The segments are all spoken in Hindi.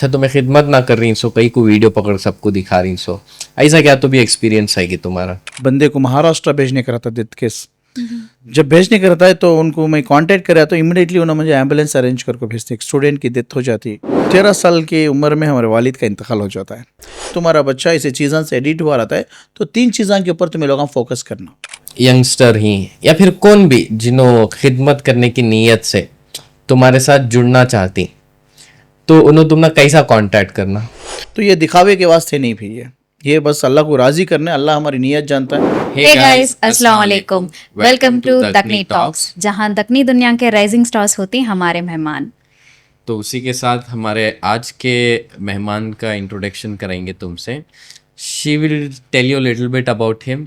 था तो मैं खिदमत ना कर रही सो कई को वीडियो पकड़ सबको दिखा रही सो ऐसा क्या तो भी एक्सपीरियंस है कि तुम्हारा बंदे को महाराष्ट्र भेजने का रहता डेथ केस। जब भेजने का रहता है तो उनको मैं कांटेक्ट कराया तो इमिडिएटली उन्होंने मुझे एम्बुलेंस अरेंज करके भेजते। एक स्टूडेंट की डेथ हो जाती, 13 साल की उम्र में हमारे वालिद का इंतकाल हो जाता है। तुम्हारा बच्चा इसे चीज़ों से एडिट हुआ रहता है तो 3 चीज़ों के ऊपर तुम्हें लोगों फोकस करना। यंगस्टर ही या फिर कौन भी जिन्हों खिदमत करने की नीयत से तुम्हारे साथ जुड़ना चाहती तो उन्होंने तुमने कैसा कांटेक्ट करना? तो ये दिखावे के वास्ते नहीं भी है, ये बस अल्लाह को राजी करने। अल्लाह हमारी नीयत जानता है। हे गाइस, अस्सलाम वालेकुम, वेलकम टू दक्नी टॉक्स, जहां दक्नी दुनिया के राइजिंग स्टार्स होते हैं हमारे मेहमान। तो उसी के साथ हमारे आज के मेहमान का इंट्रोडक्शन करेंगे तुमसे। She will tell you little bit about him.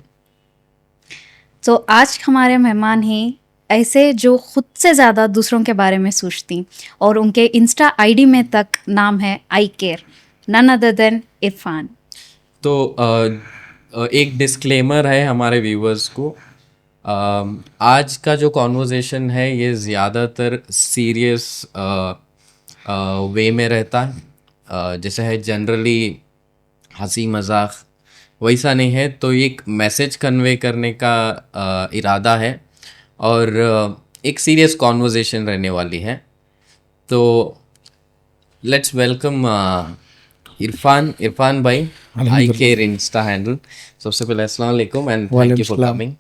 तो आज हमारे मेहमान हैं ऐसे जो खुद से ज़्यादा दूसरों के बारे में सोचती और उनके इंस्टा आईडी में तक नाम है I care, none other than Irfan. तो एक डिस्क्लेमर है हमारे व्यूवर्स को, आज का जो कॉन्वर्जेशन है ये ज़्यादातर सीरियस वे में रहता है, जैसे है जनरली हंसी मजाक वैसा नहीं है। तो एक मैसेज कन्वे करने का इरादा है और एक सीरियस कॉन्वर्जेशन रहने वाली है। तो लेट्स वेलकम इरफान भाई, आई केयर इंस्टा हैंडल। सबसे पहले अस्सलाम वालेकुम and thank you for coming.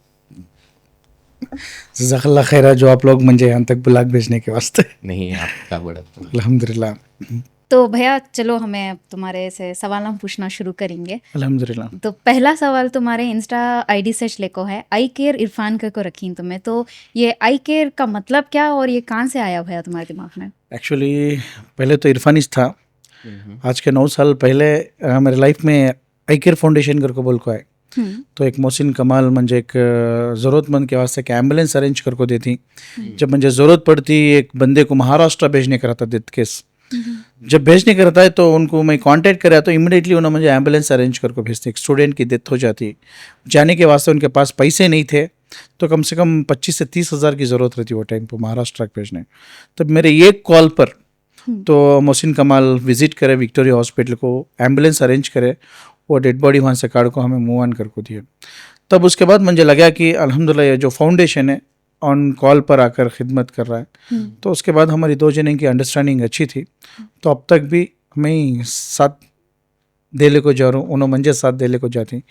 जज़ाकल्लाह खैरा जो आप लोग मुझे यहाँ तक ब्लॉग भेजने के वास्ते। नहीं आपका बड़ा अल्हम्दुलिल्लाह। तो भैया चलो हमें अब तुम्हारे से सवाल हम पूछना शुरू करेंगे। अल्हम्दुलिल्लाह। तो पहला सवाल तुम्हारे इंस्टा आईडी से लेको है, आई केयर इरफान को रखी तुम्हें, तो ये आई केयर का मतलब क्या और ये कहाँ से आया भैया तुम्हारे दिमाग में? एक्चुअली पहले तो इरफानिस था। आज के 9 साल पहले मेरे लाइफ में आई केयर फाउंडेशन करके बोल को आए। तो एक मोहसिन कमाल मुझे एक ज़रूरतमंद के वास्ते एक एम्बुलेंस अरेंज करको देती। जब मुझे ज़रूरत पड़ती एक बंदे को महाराष्ट्र भेजने का रहता डेथ केस, जब भेजने का रहता है तो उनको मैं कांटेक्ट कराया तो इमिडिएटली उन्होंने मुझे एम्बुलेंस अरेंज करके भेजते। एक स्टूडेंट की डेथ हो जाती, जाने के वास्ते उनके पास पैसे नहीं थे तो कम से कम 25 से 30 हज़ार की ज़रूरत रहती वो टाइम पर महाराष्ट्र भेजने। तब मेरे एक कॉल पर तो मोहसिन कमाल विजिट करे विक्टोरिया हॉस्पिटल को, एम्बुलेंस अरेंज करे, वो डेड बॉडी वहाँ से काट को हमें मूव ऑन करको दिए। तब उसके बाद मुझे लगा कि अल्हम्दुलिल्लाह ये जो फाउंडेशन है ऑन कॉल पर आकर खिदमत कर रहा है। तो उसके बाद हमारी 2 जने की अंडरस्टैंडिंग अच्छी थी। तो अब तक भी मैं साथ देले को जा रहा हूँ, उन्होंने मुझे साथ देले को जाती।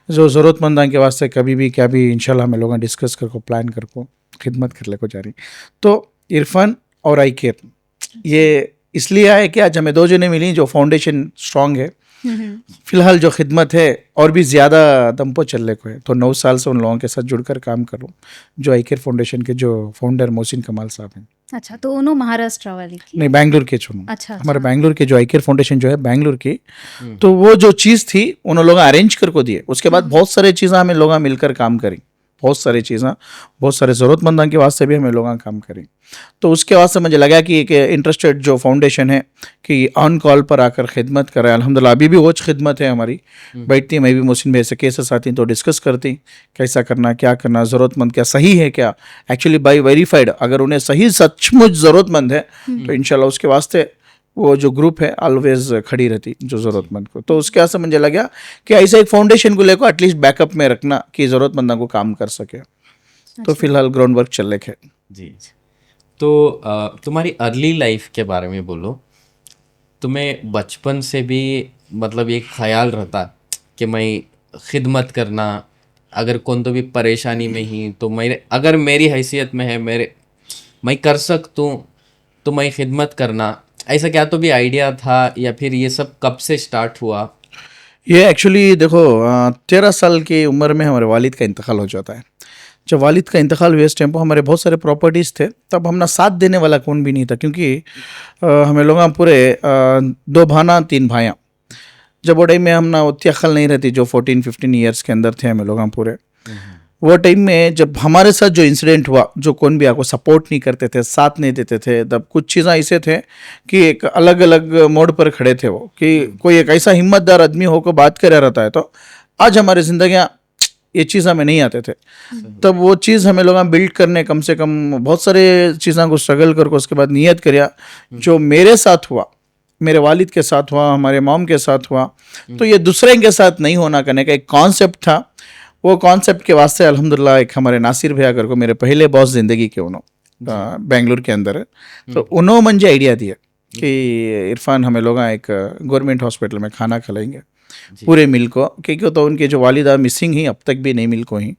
जो ज़रूरतमंद के वास्ते कभी भी क्या भी इंशाल्लाह हमें लोग डिस्कस करको प्लान करको खिदमत कर ले को जा रही। तो इरफान और आई केयर ये इसलिए आए कि आज हमें 2 जने मिली जो फाउंडेशन स्ट्रांग है। फिलहाल जो खिदमत है और भी ज़्यादा दम पर चलने को है। तो 9 साल से उन लोगों के साथ जुड़कर काम कर रहा हूँ, जो आई केयर फाउंडेशन के जो फाउंडर मोहसिन कमाल साहब हैं। अच्छा, तो उन्होंने महाराष्ट्र वाली की? नहीं, बैंगलोर के चुनो। अच्छा, हमारे बैंगलोर के जो आई केयर फाउंडेशन जो है बैंगलोर की, तो वो जो चीज़ थी उन्होंने लोग अरेंज करको दिए। उसके बाद बहुत सारे चीज़ें हमें लोग मिलकर काम करी, बहुत सारी चीज़ें, बहुत सारे ज़रूरतमंद के वास्ते भी हमें लोग काम करें। तो उसके वास्ते मुझे लगा कि एक इंटरेस्टेड जो फाउंडेशन है कि ऑन कॉल पर आकर खिदमत करें। अल्हम्दुलिल्लाह अभी भी वो खिदमत है हमारी। बैठती मैं भी मोहसिन भाई से केसेस आती तो डिस्कस करती कैसा करना, क्या करना, ज़रूरतमंद क्या सही है क्या, एक्चुअली बाई वेरीफाइड अगर उन्हें सही सचमुच ज़रूरतमंद है तो इंशाल्लाह उसके वास्ते वो जो ग्रुप है ऑलवेज खड़ी रहती जो ज़रूरतमंद को। तो उसके वास्ते मुझे लगा कि ऐसा एक फाउंडेशन को लेकर एटलीस्ट बैकअप में रखना कि ज़रूरतमंदों को काम कर सके। तो फिलहाल ग्राउंड वर्क चल रहे है। जी। तो तुम्हारी अर्ली लाइफ के बारे में बोलो। तुम्हें बचपन से भी मतलब एक ख्याल रहता कि मैं खिदमत करना, अगर कौन तो भी परेशानी में ही तो मेरे अगर मेरी हैसियत में है मैं कर सकूँ तो मैं खिदमत करना, ऐसा क्या तो भी आइडिया था या फिर ये सब कब से स्टार्ट हुआ? ये एक्चुअली देखो 13 साल की उम्र में हमारे वालिद का इंतकाल हो जाता है। जब वालिद का इंतकाल हुए इस टाइम पर हमारे बहुत सारे प्रॉपर्टीज़ थे, तब हमने साथ देने वाला कौन भी नहीं था क्योंकि हमें लोग पूरे 2 भाना 3 भाइयाँ। जब वो टाइम में हमने उतनी अक्ल नहीं रहती जो 14-15 ईयर्स के अंदर थे हमें लोग पूरे। वो टाइम में जब हमारे साथ जो इंसिडेंट हुआ, जो कौन भी आपको सपोर्ट नहीं करते थे, साथ नहीं देते थे, तब कुछ चीज़ें ऐसे थे कि एक अलग अलग मोड़ पर खड़े थे वो कि कोई एक ऐसा हिम्मतदार आदमी होकर बात कर रहता है। तो आज हमारी जिंदगियाँ ये चीज़ हमें नहीं आते थे। तब वो चीज़ हमें लोग बिल्ड करने कम से कम बहुत सारे चीज़ों को स्ट्रगल करके उसके बाद नियत करिया। जो मेरे साथ हुआ मेरे वालिद के साथ हुआ, हमारे मॉम के साथ हुआ, तो ये दूसरे के साथ नहीं होना करने का एक कॉन्सेप्ट था। वो कॉन्सेप्ट के वास्ते अल्हम्दुलिल्लाह एक हमारे नासिर भैया करको मेरे पहले बॉस ज़िंदगी के उन्होंने बेंगलुरु के अंदर, तो उन्होंने मुझे आइडिया दिया कि इरफान हमें लोग एक गवर्नमेंट हॉस्पिटल में खाना खिलाएंगे पूरे मिल को, क्योंकि तो उनके जो वालिदा मिसिंग ही अब तक भी नहीं मिल को ही,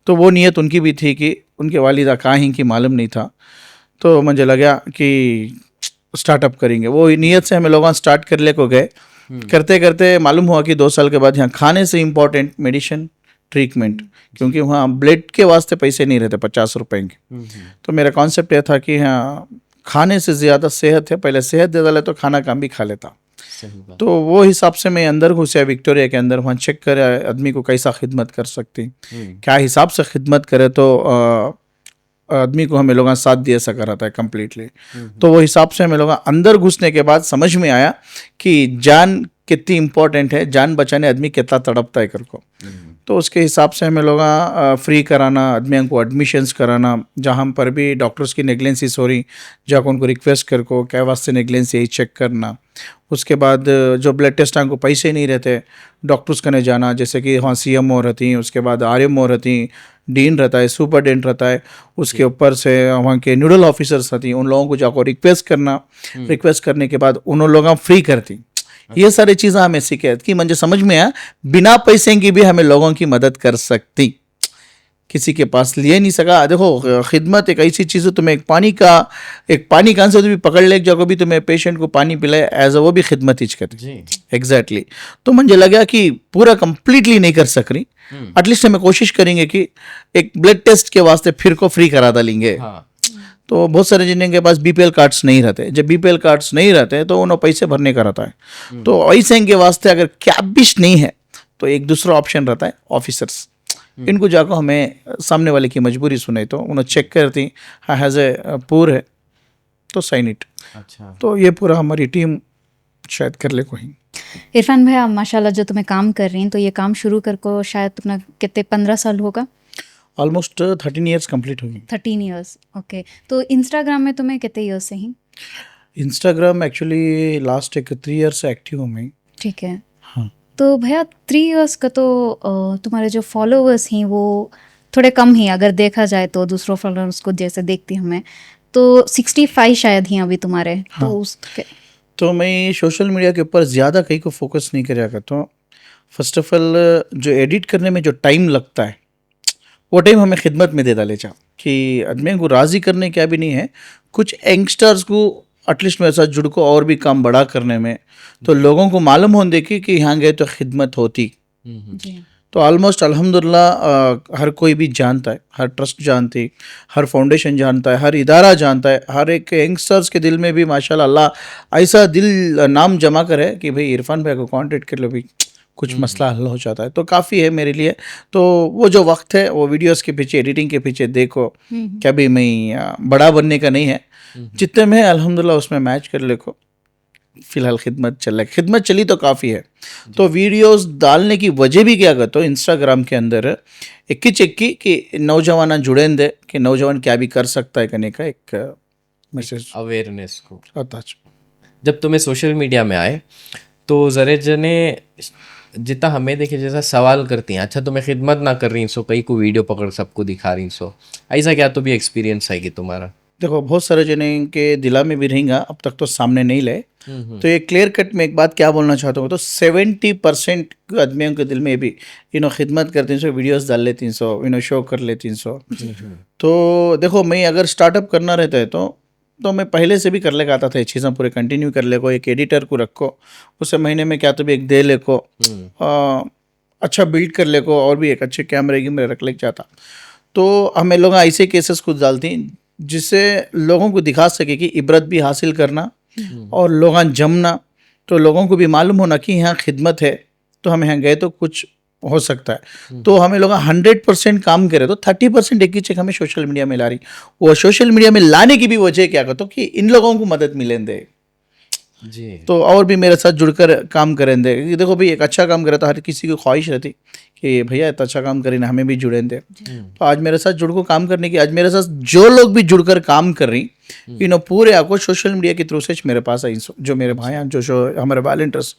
तो वो नीयत उनकी भी थी कि उनके वालिदा कहाँ ही कि मालूम नहीं था। तो मुझे लगा कि स्टार्टअप करेंगे, वो नीयत से हमें लोग स्टार्ट कर ले को गए। करते करते मालूम हुआ कि 2 साल के बाद यहाँ खाने से इम्पोर्टेंट मेडिसिन ट्रीटमेंट, क्योंकि वहाँ ब्लड के वास्ते पैसे नहीं रहते 50 रुपए के। तो मेरा कॉन्सेप्ट यह था कि हाँ खाने से ज़्यादा सेहत है, पहले सेहत दे डाले तो खाना काम भी खा लेता। तो वो हिसाब से मैं अंदर घुसा विक्टोरिया के अंदर, वहाँ चेक करे आदमी को कैसा खिदमत कर सकती, क्या हिसाब से खिदमत करे तो आदमी को हमें लोग साथ दिया सका रहता है कम्प्लीटली। तो वो हिसाब से हमें लोग अंदर घुसने के बाद समझ में आया कि जान कितनी इम्पोर्टेंट है, जान बचाने आदमी कितना तड़पता है कर को। तो उसके हिसाब से हमें लोग फ्री कराना, आदमियों को एडमिशन्स कराना, जहाँ पर भी डॉक्टर्स की नेगलेंसीज हो रही जहाँ उनको रिक्वेस्ट कर को क्या वास्ते नेगलेंसी यही चेक करना। उसके बाद जो ब्लड टेस्ट को पैसे नहीं रहते डॉक्टर्स कने जाना, जैसे कि वहाँ CMO रहती, उसके बाद RMO रहती, डीन रहता है, सुपरडेंट रहता है, उसके ऊपर से वहाँ के न्यूडल ऑफिसर्स रहती, उन लोगों को जाकर रिक्वेस्ट करना, रिक्वेस्ट करने के बाद उन लोग फ्री करती। ये सारी चीज़ें हमें सीखे कि मुझे समझ में आया बिना पैसे की भी हमें लोगों की मदद कर सकती, किसी के पास लिए नहीं सका। देखो खिदमत एक ऐसी चीज़ है, तुम्हें एक पानी कान से भी पकड़ ले जाओ भी तुम्हें पेशेंट को पानी पिलाए एज वो भी खिदमत ही करती। एग्जैक्टली। तो मुझे लगा कि पूरा कंप्लीटली नहीं कर सक रही, एटलीस्ट हमें कोशिश करेंगे कि एक ब्लड टेस्ट के वास्ते फिर को फ्री करा डालेंगे। तो बहुत सारे जिनके पास BPL कार्ड्स नहीं रहते, जब BPL कार्ड्स नहीं रहते तो उन्हें पैसे भरने का रहता है। तो ऐसे के वास्ते अगर कैबिश नहीं है तो एक दूसरा ऑप्शन रहता है ऑफिसर्स, इनको जाकर हमें सामने वाले की मजबूरी सुने तो उन्हें चेक करती, हाँ हैज़ ए पूर है तो साइन इट। अच्छा, तो ये पूरा हमारी टीम शायद कर ले कोई। इरफान भैया माशाल्लाह जो तुम्हें काम कर रही हैं, तो ये काम शुरू कर को शायद तुमने कितने 15 साल होगा? ऑलमोस्ट 13 ईयर्स कंप्लीट होगी। 13 ईयर्स, ओके। तो इंस्टाग्राम में तुम्हें कितने ईयर्स से ही? इंस्टाग्राम एक्चुअली लास्ट एक 3 ईयर्स से एक्टिव हूँ मैं। ठीक है। हाँ। तो भैया 3 ईयर्स का तो तुम्हारे जो फॉलोअर्स हैं वो थोड़े कम ही, अगर देखा जाए तो दूसरों फॉलोअर्स को जैसे देखती हूँ मैं, तो 65 शायद ही अभी तुम्हारे। हाँ। तो उसके तो मैं सोशल मीडिया के ऊपर ज़्यादा कहीं को फोकस नहीं करा करता हूँ। फर्स्ट ऑफ ऑल जो एडिट करने में जो टाइम लगता है वो टाइम हमें खिदमत में दे डाले चाह कि आदमी को राज़ी करने क्या भी नहीं है, कुछ यंगस्टर्स को एटलीस्ट मेरे साथ जुड़ को और भी काम बड़ा करने में, तो लोगों को मालूम हो देखी कि यहाँ गए तो खिदमत होती। तो ऑलमोस्ट अल्हम्दुलिल्लाह हर कोई भी जानता है, हर ट्रस्ट जानती, हर फाउंडेशन जानता है, हर इदारा जानता है, हर एक यंगस्टर्स के दिल में भी माशाल्लाह अल्लाह ऐसा दिल नाम जमा करे कि भाई इरफान भाई को कांटेक्ट कर लो, भी कुछ मसला हल हो जाता है। तो काफ़ी है मेरे लिए। तो वो जो वक्त है वो वीडियोस के पीछे, एडिटिंग के पीछे देखो, क्या भी मैं बड़ा बनने का नहीं है, जितने में अल्हम्दुलिल्लाह उसमें मैच कर ले को फिलहाल खिदमत चल रहा है। खिदमत चली तो काफ़ी है। तो वीडियोस डालने की वजह भी क्या करता हूँ इंस्टाग्राम के अंदर इक्की चिक्की कि नौजवान जुड़े दे कि नौजवान क्या भी कर सकता है करने का एक मैसेज, अवेयरनेस को आता। जब तुम्हें सोशल मीडिया में आए तो जरे जने जितना हमें देखे जैसा सवाल करती हैं, अच्छा तुम्हें खिदमत ना कर रही सो कहीं को वीडियो पकड़ सबको दिखा रही सो, ऐसा क्या तो भी एक्सपीरियंस है कि तुम्हारा? देखो बहुत सारे जने के दिला में भी रहेगा, अब तक तो सामने नहीं लाए। तो ये क्लियर कट में एक बात क्या बोलना चाहता हूँ, तो 70% आदमियों के दिल में भी खिदमत करती सो, वीडियोस डाल लेती सो, शो कर लेती सो। तो देखो मैं अगर स्टार्टअप करना रहता है तो मैं पहले से भी कर लेगा आता था, ये चीज़ें पूरे कंटिन्यू कर ले को, एक एडिटर को रखो, उसे महीने में क्या तो भी एक दे ले को, अच्छा बिल्ड कर ले को, और भी एक अच्छे कैमरे रख ले जाता। तो हमें लोग ऐसे केसेस खुद डालती जिससे लोगों को दिखा सके कि इबरत भी हासिल करना और लोग जमना, तो लोगों को भी मालूम होना कि यहाँ खिदमत है, तो हम यहाँ गए तो कुछ हो सकता है। तो हमें लोग 100% काम करे तो 30% एक ही चेक हमें सोशल मीडिया में ला रही। वो सोशल मीडिया में लाने की भी वजह क्या कहता हूँ कि इन लोगों को मदद मिले दे जी, तो और भी मेरे साथ जुड़कर काम करें दे। देखो भाई एक अच्छा काम करे तो हर किसी की ख्वाहिश रहती कि भैया इतना अच्छा काम करें ना, हमें भी जुड़े दे। तो आज मेरे साथ जुड़ को काम करने की, आज मेरे साथ जो लोग भी जुड़कर काम कर रही पूरे आपको सोशल मीडिया के थ्रू से मेरे पास आई जो मेरे भाई हैं जो हमारे वॉलंटियर्स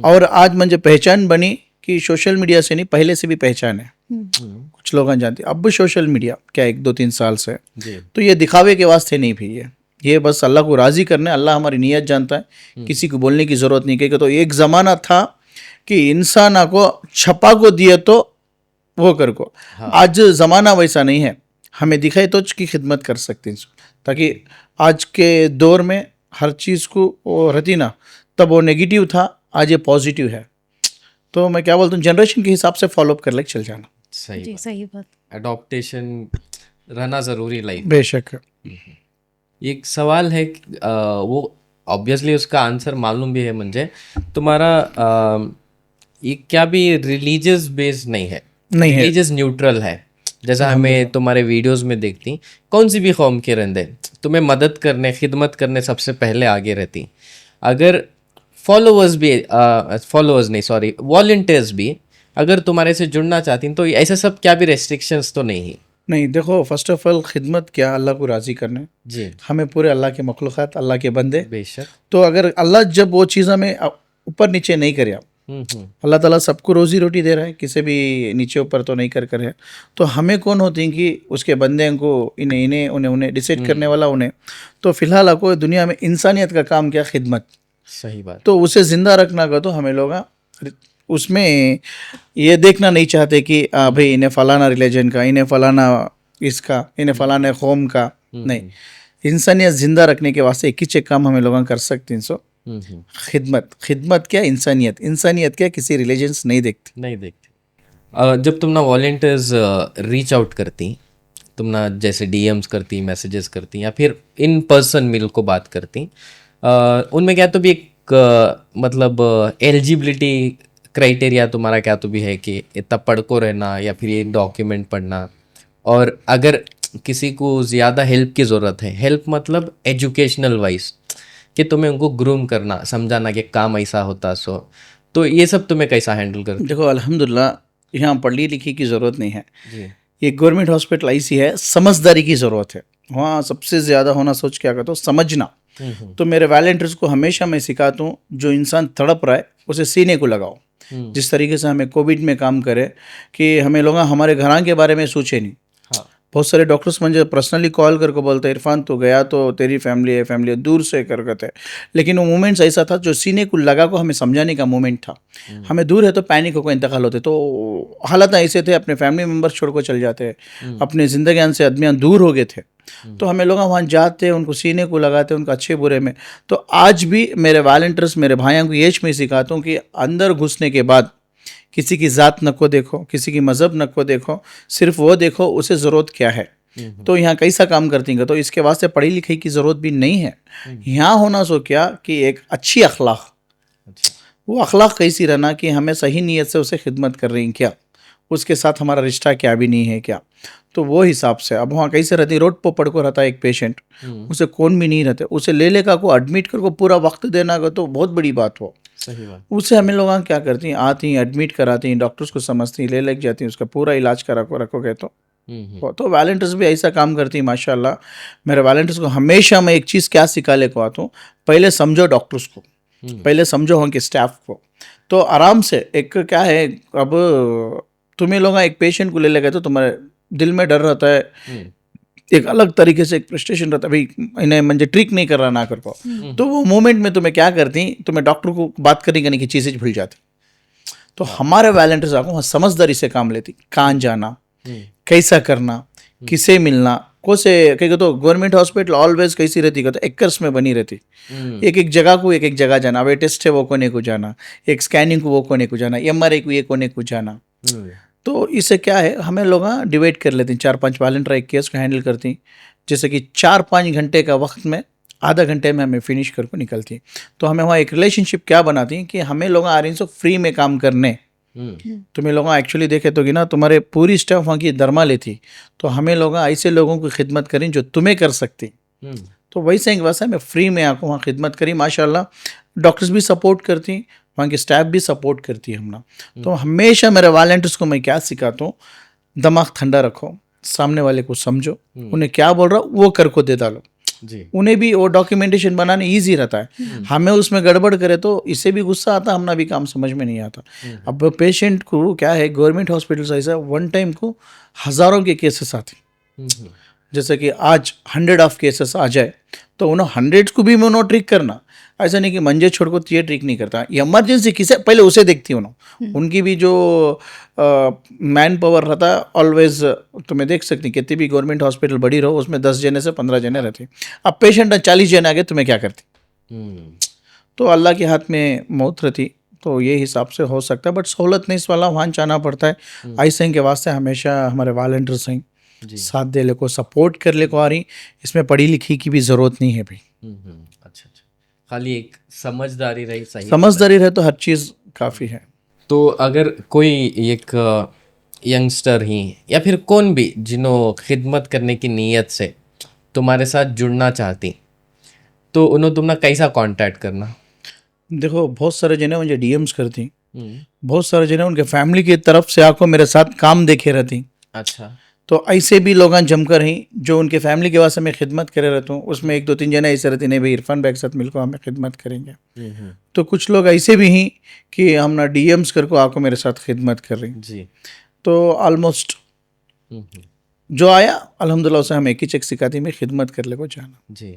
और आज मुझे पहचान बनी कि सोशल मीडिया से नहीं पहले से भी पहचान है। कुछ लोग जानते अब सोशल मीडिया क्या 1-2-3 साल से तो ये दिखावे के वास्ते नहीं भी ये बस अल्लाह को राज़ी करने, अल्लाह हमारी नीयत जानता है, किसी को बोलने की ज़रूरत नहीं। क्योंकि तो एक ज़माना था कि इंसान को छपा को दिए तो वो कर को, आज ज़माना वैसा नहीं है, हमें दिखाए तो उसकी खिदमत कर सकते हैं, ताकि आज के दौर में हर चीज़ को वो रहती ना, तब वो नेगेटिव था, आज ये पॉजिटिव है। तो मैं क्या बोलता हूँ, जनरेशन के हिसाब से फॉलोअप कर ले चल जाना। सही बात। अडॉप्टेशन रहना ज़रूरी लाइफ। बेशक। एक सवाल है वो ऑब्वियसली उसका आंसर मालूम भी है मुझे, तुम्हारा ये क्या भी रिलीजियस बेस्ड नहीं है, रिलीजियस न्यूट्रल है, जैसा हमें तुम्हारे वीडियोस में देखती, कौन सी भी कौम के रहते तुम्हें मदद करने, खिदमत करने सबसे पहले आगे रहती। अगर वॉलंटियर्स भी अगर तुम्हारे से जुड़ना चाहती तो ऐसा सब क्या भी रेस्ट्रिक्शंस तो नहीं है? नहीं, देखो फर्स्ट ऑफ ऑल खिदमत क्या अल्लाह को राज़ी करने जी, हमें पूरे अल्लाह के मखलूक़ात, अल्लाह के बंदे। बेशक। तो अगर अल्लाह जब वो चीज़ हमें ऊपर नीचे नहीं करे, अल्लाह ताला सबको रोज़ी रोटी दे रहा है, किसी भी नीचे ऊपर तो नहीं कर है, तो हमें कौन होती हैं कि उसके बंदे को इन्हें उन्हें डिसाइड करने वाला उन्हें। तो फिलहाल आपको दुनिया में इंसानियत का काम क्या, खिदमत। सही बात। तो उसे ज़िंदा रखना का तो हमें लोग उसमें ये देखना नहीं चाहते कि भाई इन्हें फलाना रिलीजन का, इन्हें फलाना इसका, इन्हें फलाना कौम का, नहीं। इंसानियत ज़िंदा रखने के वास्ते एक ही चेक काम हमें लोग कर सकते हैं। सो खिदमत क्या, इंसानियत क्या, किसी रिलीजन्स नहीं देखती। जब तुम ना वॉलंटियर्स रीच आउट करती, तुम ना जैसे डीएम्स करती, मैसेजेस करती, या फिर इन पर्सन मिल को बात करती, उनमें क्या तो भी एक मतलब एलिजिबिलिटी क्राइटेरिया तुम्हारा क्या तो भी है कि इतना पढ़ को रहना या फिर ये डॉक्यूमेंट पढ़ना, और अगर किसी को ज़्यादा हेल्प की ज़रूरत है, हेल्प मतलब एजुकेशनल वाइज, कि तुम्हें उनको ग्रूम करना, समझाना कि काम ऐसा होता, सो तो ये सब तुम्हें कैसा हैंडल करते? देखो अल्हम्दुलिल्लाह यहाँ पढ़ी लिखी की ज़रूरत नहीं है, ये गवर्नमेंट हॉस्पिटल ऐसी है, समझदारी की ज़रूरत है। वहाँ सबसे ज़्यादा होना सोच क्या करता हूँ, समझना। तो मेरे वॉलंटियर्स को हमेशा मैं सिखाता हूँ, जो इंसान तड़प रहा है उसे सीने को लगाओ। जिस तरीके से हमें कोविड में काम करे कि हमें लोग हमारे घरां के बारे में सोचे नहीं। बहुत सारे डॉक्टर्स मुझे पर्सनली कॉल करके बोलते हैं, इरफान तो गया तो तेरी फैमिली है दूर से करते हैं, लेकिन वो मोमेंट्स ऐसा था जो सीने को लगा को हमें समझाने का मोमेंट था। हमें दूर है तो पैनिक होकर इंतकाल होते, तो हालात ऐसे थे, अपने फैमिली मेम्बर्स छोड़ को चल जाते, अपने ज़िंदगियान से आदमियाँ दूर हो गए थे। तो हमें लोग वहाँ जाते, उनको सीने को लगाते, उनको अच्छे बुरे में। तो आज भी मेरे वॉलंटियर्स, मेरे भाइयों को ये मैं सिखाता हूँ कि अंदर घुसने के बाद किसी की ज़ात न को देखो, किसी की मज़हब न को देखो, सिर्फ वो देखो उसे ज़रूरत क्या है। तो यहाँ कैसा काम करती हैं, तो इसके वास्ते पढ़ी लिखी की ज़रूरत भी नहीं है। यहाँ होना सो क्या कि एक अच्छी अखलाक, वो अखलाक कैसी रहना कि हमें सही नीयत से उसे खिदमत कर रही हैं क्या, उसके साथ हमारा रिश्ता क्या भी नहीं है क्या। तो वो हिसाब से अब वहाँ कैसे रहती, रोड पर पड़ को रहता है एक पेशेंट, उसे कौन भी नहीं रहते, उसे ले का को एडमिट कर को पूरा वक्त देना का तो बहुत बड़ी बात हो। सही बात। उससे हमें लोग क्या करती हैं, आती हैं, एडमिट कराती हैं, डॉक्टर्स को समझती हैं, ले जाती हैं, उसका पूरा इलाज करा को रखोगे तो वॉलंटियर्स भी ऐसा काम करती हैं माशाल्लाह। मेरे वॉलंटियर्स को हमेशा मैं एक चीज़ क्या सिखाने को आता हूँ, पहले समझो डॉक्टर्स को, पहले समझो वहाँ के स्टाफ को। तो आराम से एक क्या है, अब तुम्हें लोग एक पेशेंट को ले गए तो तुम्हारे दिल में डर रहता है, एक अलग तरीके से एक फ्रस्ट्रेशन रहता है, भाई इन्हें मुझे ट्रीट नहीं कर रहा ना कर पाओ। तो वो मोमेंट में तुम्हें क्या करती, तुम्हें डॉक्टर को बात करने की चीज़ें भूल जाती। तो हमारे वॉलंटियर्स आपको समझदारी से काम लेती, कहाँ जाना, कैसा करना, किसे मिलना, कोसे कहीं तो गवर्नमेंट हॉस्पिटल ऑलवेज कैसी रहती कहते एकर्स में बनी रहती, एक जगह को एक जगह जाना, अब टेस्ट है वो कोने को जाना, एक स्कैनिंग को वो कोने को जाना, MRI को ये कोने को जाना। तो इससे क्या है, हमें लोग डिवाइड कर लेते हैं, 4-5 वॉलंटियर एक केस को हैंडल करती हैं, जैसे कि 4-5 घंटे का वक्त में आधा घंटे में हमें फिनिश करके निकलती हैं। तो हमें वहाँ एक रिलेशनशिप क्या बनाती हैं कि हमें लोग आ रही हैं फ्री में काम करने। तुम्हें लोग एक्चुअली देखे तो कि ना तुम्हारे पूरी स्टाफ वहाँ की दरमा लेती, तो हमें लोग ऐसे लोगों की खिदमत करें जो तुम्हें कर सकती। तो वैसे एक वैसा मैं फ्री में आकर वहाँ खिदमत करी, माशाल्लाह डॉक्टर्स भी सपोर्ट करती, वहाँ की स्टाफ भी सपोर्ट करती है हमना। तो हमेशा मेरे वॉलंटियर्स को मैं क्या सिखाता हूँ, दिमाग ठंडा रखो, सामने वाले को समझो, उन्हें क्या बोल रहा वो कर को दे डालो। जी उन्हें भी वो डॉक्यूमेंटेशन बनाने ईजी रहता है। हमें उसमें गड़बड़ करे तो इससे भी गुस्सा आता, हमारा भी काम समझ में नहीं आता। अब पेशेंट को क्या है, गवर्नमेंट हॉस्पिटल ऐसा वन टाइम को हज़ारों के केसेस आते, जैसे कि आज 100 ऑफ केसेस आ जाए तो उन्हें 100 को भी उन्होंने ट्रिक करना, ऐसा नहीं कि मंजे छोड़ को ये ट्रिक नहीं करता। इमरजेंसी किसे पहले उसे देखती उन्होंने, उनकी भी जो मैन पावर रहता है ऑलवेज, तुम्हें देख सकती कितनी भी गवर्नमेंट हॉस्पिटल बड़ी रहो उसमें 10 जने से 15 जने रहते। अब पेशेंट 40 जने आ गए, तुम्हें क्या करती? तो अल्लाह के हाथ में मौत रहती, तो ये हिसाब से हो सकता है। बट सहूलत नहीं, इस वाला वहाँ जाना पड़ता है। ऐसे के वास्ते हमेशा हमारे वॉलंटियर्स हैं साथ दे ले को, सपोर्ट कर ले को आ रही, इसमें पढ़ी लिखी की भी ज़रूरत नहीं है भाई। अच्छा अच्छा, खाली एक समझदारी रही, सही समझदारी रहे तो हर चीज़ काफ़ी है। तो अगर कोई एक यंगस्टर ही या फिर कौन भी जिन्हों खिदमत करने की नीयत से तुम्हारे साथ जुड़ना चाहती, तो उन्होंने तुमने कैसा कांटेक्ट करना? देखो बहुत सारे जने मुझे डीएम्स करती, बहुत सारे जने उनके फैमिली की तरफ से आको मेरे साथ काम देखे रहती। अच्छा, तो ऐसे भी लोग जमकर ही जो उनके फैमिली के वास्ते मैं खिदमत करे रहता हूँ, उसमें 1-2-3 जने ऐसे रहते, नहीं भाई इरफान भाई के साथ मिलकर हमें खिदमत करेंगे। तो कुछ लोग ऐसे भी हैं कि हम ना डीएम्स करको आको मेरे साथ खिदमत कर रही। जी तो ऑलमोस्ट जो आया अल्हम्दुलिल्लाह उसे हम एक ही चेक सिखाती, मैं खिदमत कर ले को जाना। जी।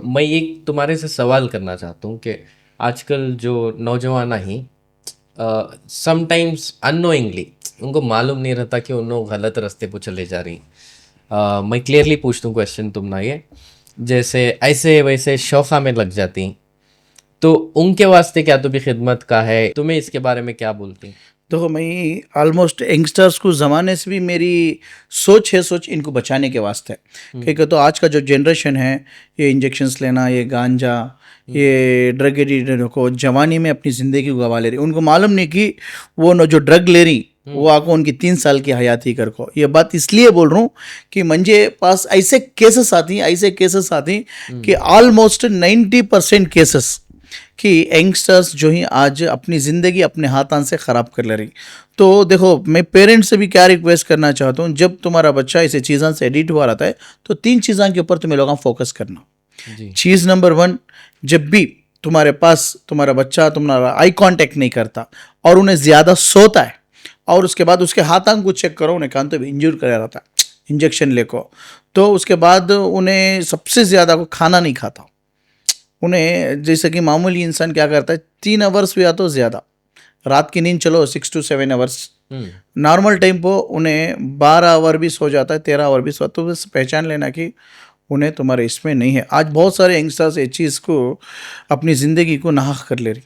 मैं एक तुम्हारे से सवाल करना चाहता हूँ कि आजकल जो नौजवान ही समटाइम्स अननोइंगली उनको मालूम नहीं रहता कि उन्होंने गलत रास्ते पर चले जा रही। मैं क्लियरली पूछता हूँ क्वेश्चन तुम ना, ये जैसे ऐसे वैसे शौक़ा में लग जाती, तो उनके वास्ते क्या तुम्हें खिदमत का है, तुम्हें इसके बारे में क्या बोलती? देखो मैं ऑलमोस्ट यंगस्टर्स को ज़माने से भी मेरी सोच है, सोच इनको बचाने के वास्ते। क्योंकि तो आज का जो जनरेशन है, ये इंजेक्शंस लेना, ये गांजा, ये ड्रग एडिक्ट को जवानी में अपनी ज़िंदगी को गवा ले रही। उनको मालूम नहीं कि वो न जो ड्रग ले रही वो आको उनकी 3 साल की हयाती कर को। ये बात इसलिए बोल रहा हूँ कि मुझे पास ऐसे केसेस आती कि ऑलमोस्ट 90% केसेस कि यंगस्टर्स जो ही आज अपनी ज़िंदगी अपने हाथां से ख़राब कर ले रही। तो देखो मैं पेरेंट्स से भी क्या रिक्वेस्ट करना चाहता हूँ, जब तुम्हारा बच्चा ऐसे चीज़ों से एडिट हुआ रहता है तो 3 चीज़ों के ऊपर तुम्हें लोगों फोकस करना। चीज़ नंबर 1, जब भी तुम्हारे पास तुम्हारा बच्चा तुम्हारा आई कांटेक्ट नहीं करता और उन्हें ज़्यादा सोता है, और उसके बाद उसके हाथां को चेक करो, उन्हें कान तो इंजूर करा रहता है इंजेक्शन लेको, तो उसके बाद उन्हें सबसे ज़्यादा को खाना नहीं खाता। उन्हें जैसे कि मामूली इंसान क्या करता है 3 आवर्स या तो ज़्यादा रात की नींद, चलो 6 to 7 आवर्स नॉर्मल टाइम पर उन्हें 12 आवर भी सो जाता है, 13 आवर भी सो, तो बस पहचान लेना कि उन्हें तुम्हारे इसमें नहीं है। आज बहुत सारे यंगस्टर्स इस चीज़ को अपनी ज़िंदगी को नाहक कर ले रही।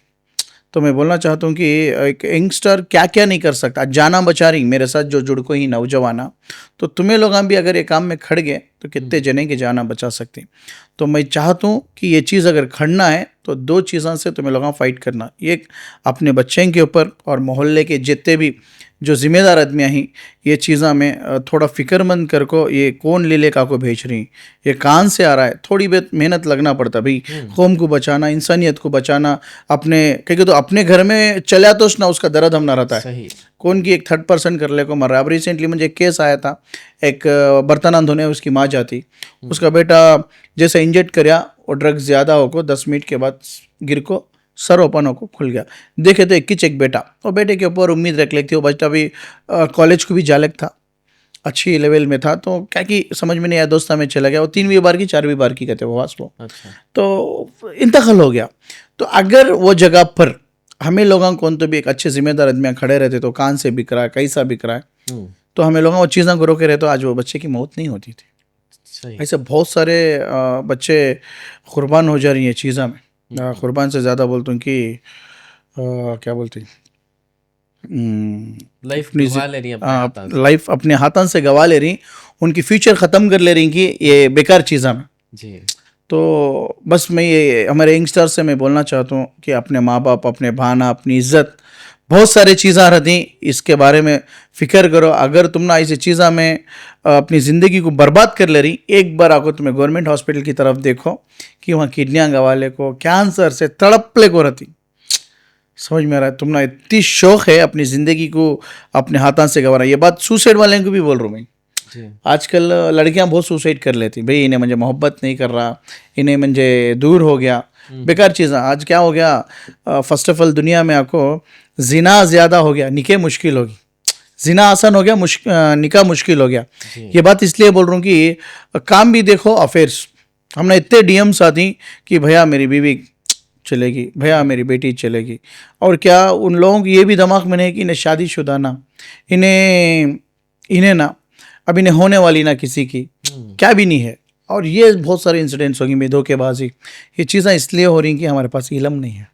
तो मैं बोलना चाहता हूँ कि एक यंगस्टर क्या क्या नहीं कर सकता, जाना बचा रही मेरे साथ जो जुड़ को ही नौजवाना, तो तुम्हें लोग भी अगर ये काम में खड़ गए तो कितने जने के जाना बचा सकते। तो मैं चाहता हूँ कि ये चीज़ अगर खड़ना है तो 2 चीज़ों से तुम्हें लोग फाइट करना, एक अपने बच्चे के ऊपर और मोहल्ले के जितने भी जो जिम्मेदार आदमियाँ ही ये चीज़ा में थोड़ा फ़िक्रमंद कर को, ये कौन ले का को भेज रही, ये कहाँ से आ रहा है, थोड़ी बहुत मेहनत लगना पड़ता भाई। कौम को बचाना, इंसानियत को बचाना, अपने क्योंकि तो अपने घर में चला तो ना उसका दर्द हम ना रहता है, सही। कौन की एक 3rd पर्सन कर ले को मर रहा है। अब रिसेंटली मुझे एक केस आया था, एक बर्तन धोने उसकी माँ जाती, उसका बेटा जैसे इंजेक्ट करया और ड्रग्स ज़्यादा होको 10 मिनट के बाद गिर को सर ओपन होकर खुल गया। देखे तो एक बेटा, और बेटे के ऊपर उम्मीद रख लेती, वो बच्चा भी कॉलेज को भी जालक था, अच्छी लेवल में था, तो क्या कि समझ में नहीं आया, दोस्ता में चला गया, वो 3वीं बार की 4वीं बार की कहते वो वास वो। अच्छा। तो इंतकाल हो गया। तो अगर वो जगह पर हमें लोगों को तो भी एक अच्छे जिम्मेदार आदमी खड़े रहते तो कहाँ से बिक रहा है, कैसा बिक रहा है, तो हमें लोगों वो चीज़ें को रोके रहते तो आज वो बच्चे की मौत नहीं होती थी। सही। ऐसे बहुत सारे बच्चे कुर्बान हो जा रही हैं चीज़ों में। कुर्बान से ज़्यादा बोलता हूँ कि क्या बोलते हैं, लाइफ अपने हाथों से गवा ले रही, उनकी फ्यूचर ख़त्म कर ले रही कि ये बेकार चीज़ा में जी। तो बस मैं ये हमारे यंगस्टर से मैं बोलना चाहता हूँ कि अपने माँ बाप, अपने भाना, अपनी इज्जत, बहुत सारी चीज़ें रहती, इसके बारे में फ़िक्र करो। अगर तुम ना ऐसी चीज़ा में अपनी ज़िंदगी को बर्बाद कर ले रही, एक बार आको तुम्हें गवर्नमेंट हॉस्पिटल की तरफ देखो कि वहाँ किडनियाँ गवाले को, कैंसर से तड़पले को रहती, समझ में आ रहा है। तुम ना इतनी शौक़ है अपनी ज़िंदगी को अपने हाथों से गंवाना। ये बात सुसाइड वाले को भी बोल रहा हूँ मैं, जी आजकल लड़कियां बहुत सुसाइड कर लेती, भाई इन्हें मुझे मोहब्बत नहीं कर रहा, इन्हें मुझे दूर हो गया, बेकार चीज़ें। आज क्या हो गया, फर्स्ट ऑफ ऑल दुनिया में आपको जिना ज़्यादा हो गया, निकाह मुश्किल होगी। जिना आसान हो गया, निकाह मुश्किल हो गया। ये बात इसलिए बोल रहा हूँ कि काम भी देखो, अफेयर्स, हमने इतने डीएम्स आती कि भैया मेरी बीवी चलेगी, भैया मेरी बेटी चलेगी। और क्या उन लोगों को ये भी दिमाग में नहीं कि इन्हें शादीशुदा ना, इन्हें ना, अब इन्हें होने वाली ना किसी की, क्या भी नहीं है। और ये बहुत सारे इंसिडेंट्स होंगे में धोखेबाजी, ये चीज़ें इसलिए हो रही कि हमारे पास इल्म नहीं है।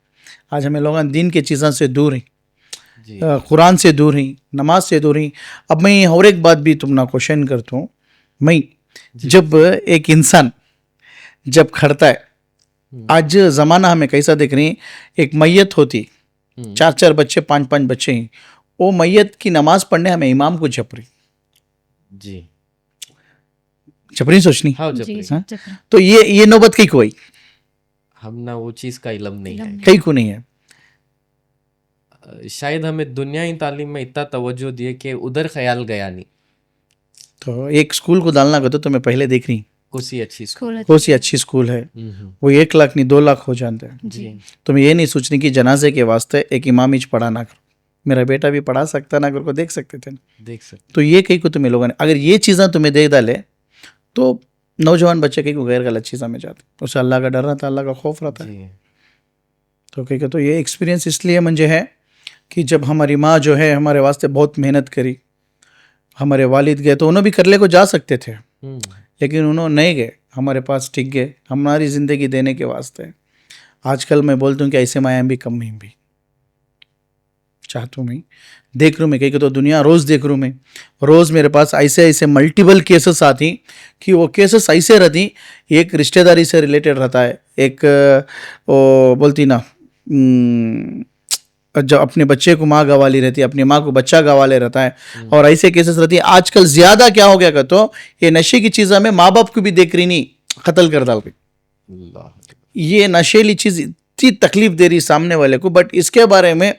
आज हमें लोग दीन के चीज़ों से दूर हैं, कुरान से दूर हैं, नमाज से दूर हैं। अब मैं और एक बात भी तुमना क्वेश्चन करता हूँ, मैं जब एक इंसान जब खड़ता है, आज ज़माना हमें कैसा देख रही, एक मैयत होती, 4-4 बच्चे, 5-5 बच्चे हैं, वो मैयत की नमाज पढ़ने हमें इमाम को झपरी जी झपरी सोचनी। हाँ जी जबरी हाँ? जबरी। तो ये नौबत कई कोई हम ना वो चीज़ का इल्म नहीं है। कई को नहीं है। शायद हमें दुनियाई तालीम में इतना तवज्जो दिए कि उधर ख्याल गया नहीं। तो एक स्कूल को डालना कहते तो मैं पहले देख रही कुछ ही अच्छी स्कूल। कौन सी अच्छी स्कूल है, वो 1 लाख नहीं 2 लाख हो जाते हैं। जी तो मैं ये नहीं सोचनी कि जनाजे के वास्ते एक इमाम ही पढ़ा ना करो, मेरा बेटा भी पढ़ा सकता ना कर को देख सकते थे ना। देख सकते। तो ये कहीं को तुम्हें लोगों ने अगर ये चीज़ें तुम्हें दे डाले तो नौजवान बच्चे कहीं को गैर गलत चीज़ों में जाते, उसे अल्लाह का डर रहता, अल्लाह का खौफ रहता है। जी तो कहीं तो ये एक्सपीरियंस इसलिए मुझे है कि जब हमारी माँ जो है हमारे वास्ते बहुत मेहनत करी, हमारे वालिद गए तो उन्होंने भी करले को जा सकते थे, लेकिन उन्होंने नहीं गए, हमारे पास टिक गए हमारी ज़िंदगी देने के वास्ते। आजकल मैं बोलता हूँ कि ऐसे मायाँ भी कम ही भी चाहता हूँ, मैं देख रूँ, मैं कहीं तो दुनिया रोज़ देख रूँ, मैं रोज़ मेरे पास ऐसे ऐसे मल्टीपल केसेस आती कि वो केसेस ऐसे रहती, एक रिश्तेदारी से रिलेटेड रहता है, एक वो बोलती ना जब अपने बच्चे को माँ गंवा ली रहती है, अपनी माँ को बच्चा गंवा ले रहता है, और ऐसे केसेस रहती है। आजकल ज़्यादा क्या हो गया तो ये नशे की चीज़ में माँ बाप को भी देख रही नहीं, कत्ल कर डाल रही। ये नशेली चीज़ इतनी तकलीफ दे रही सामने वाले को, बट इसके बारे में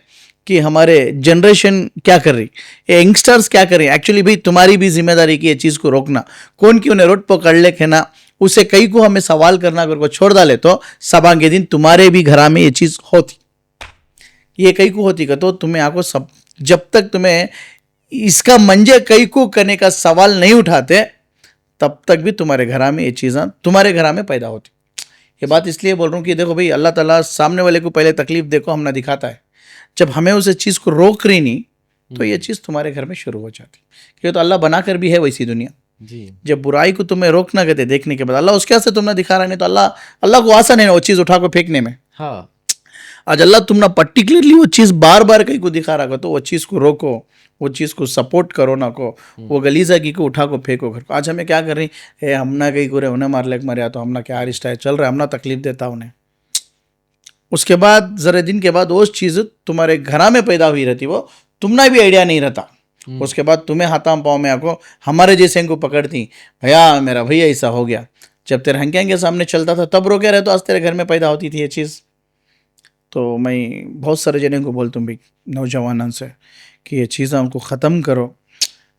कि हमारे जनरेशन क्या कर रही, यंगस्टर्स क्या कर रही है, एक्चुअली भाई तुम्हारी भी जिम्मेदारी की ये चीज़ को रोकना। कौन की उन्हें रोड पकड़ ले के ना उसे कई को हमें सवाल करना अगर को छोड़ डाले तो सभा के दिन तुम्हारे भी घर में ये चीज़ होती, ये कई को होती का तो तुम्हें आको सब, जब तक तुम्हें इसका मंजे कई को करने का सवाल नहीं उठाते तब तक भी तुम्हारे घर में ये चीज़ें तुम्हारे घर में पैदा होती। ये बात इसलिए बोल रहा हूँ कि देखो भाई अल्लाह ताला सामने वाले को पहले तकलीफ देखो हमने दिखाता है, जब हमें उस चीज़ को रोक रही नहीं तो ये चीज़ तुम्हारे घर में शुरू हो जाती। क्योंकि तो अल्लाह बनाकर भी है वैसी दुनिया, जी जब बुराई को तुम्हें रोक ना कहते देखने के बाद अल्लाह उसके से तुमने दिखा रहा नहीं तो अल्लाह को आसान है वो चीज़ उठा को फेंकने में। हाँ आज अल्लाह तुमने पर्टिकुलरली वो चीज़ बार बार कहीं को दिखा रहा तो वो चीज़ को रोको, वो चीज़ को सपोर्ट करो ना को, वो गलीजा की को उठा को फेंको घर को। आज हमें क्या कर रही है, हमना कहीं को रहे उन्हें मार ले मर तो हमना क्या रिश्ता है चल रहा है, हमना तकलीफ देता उन्हें। उसके बाद ज़रा दिन के बाद वो चीज़ तुम्हारे घर में पैदा हुई रहती, वो तुमना भी आइडिया नहीं रहता। उसके बाद तुम्हें हाथा पाँव में आको हमारे जैसे को पकड़ती, भैया मेरा भैया ऐसा हो गया, जब तेरे हंके के सामने चलता था तब रोके रहे तो आज तेरे घर में पैदा होती थी ये चीज़। तो मैं बहुत सारे जने को बोलता हूँ भाई नौजवानों से कि ये चीज़ें उनको ख़त्म करो,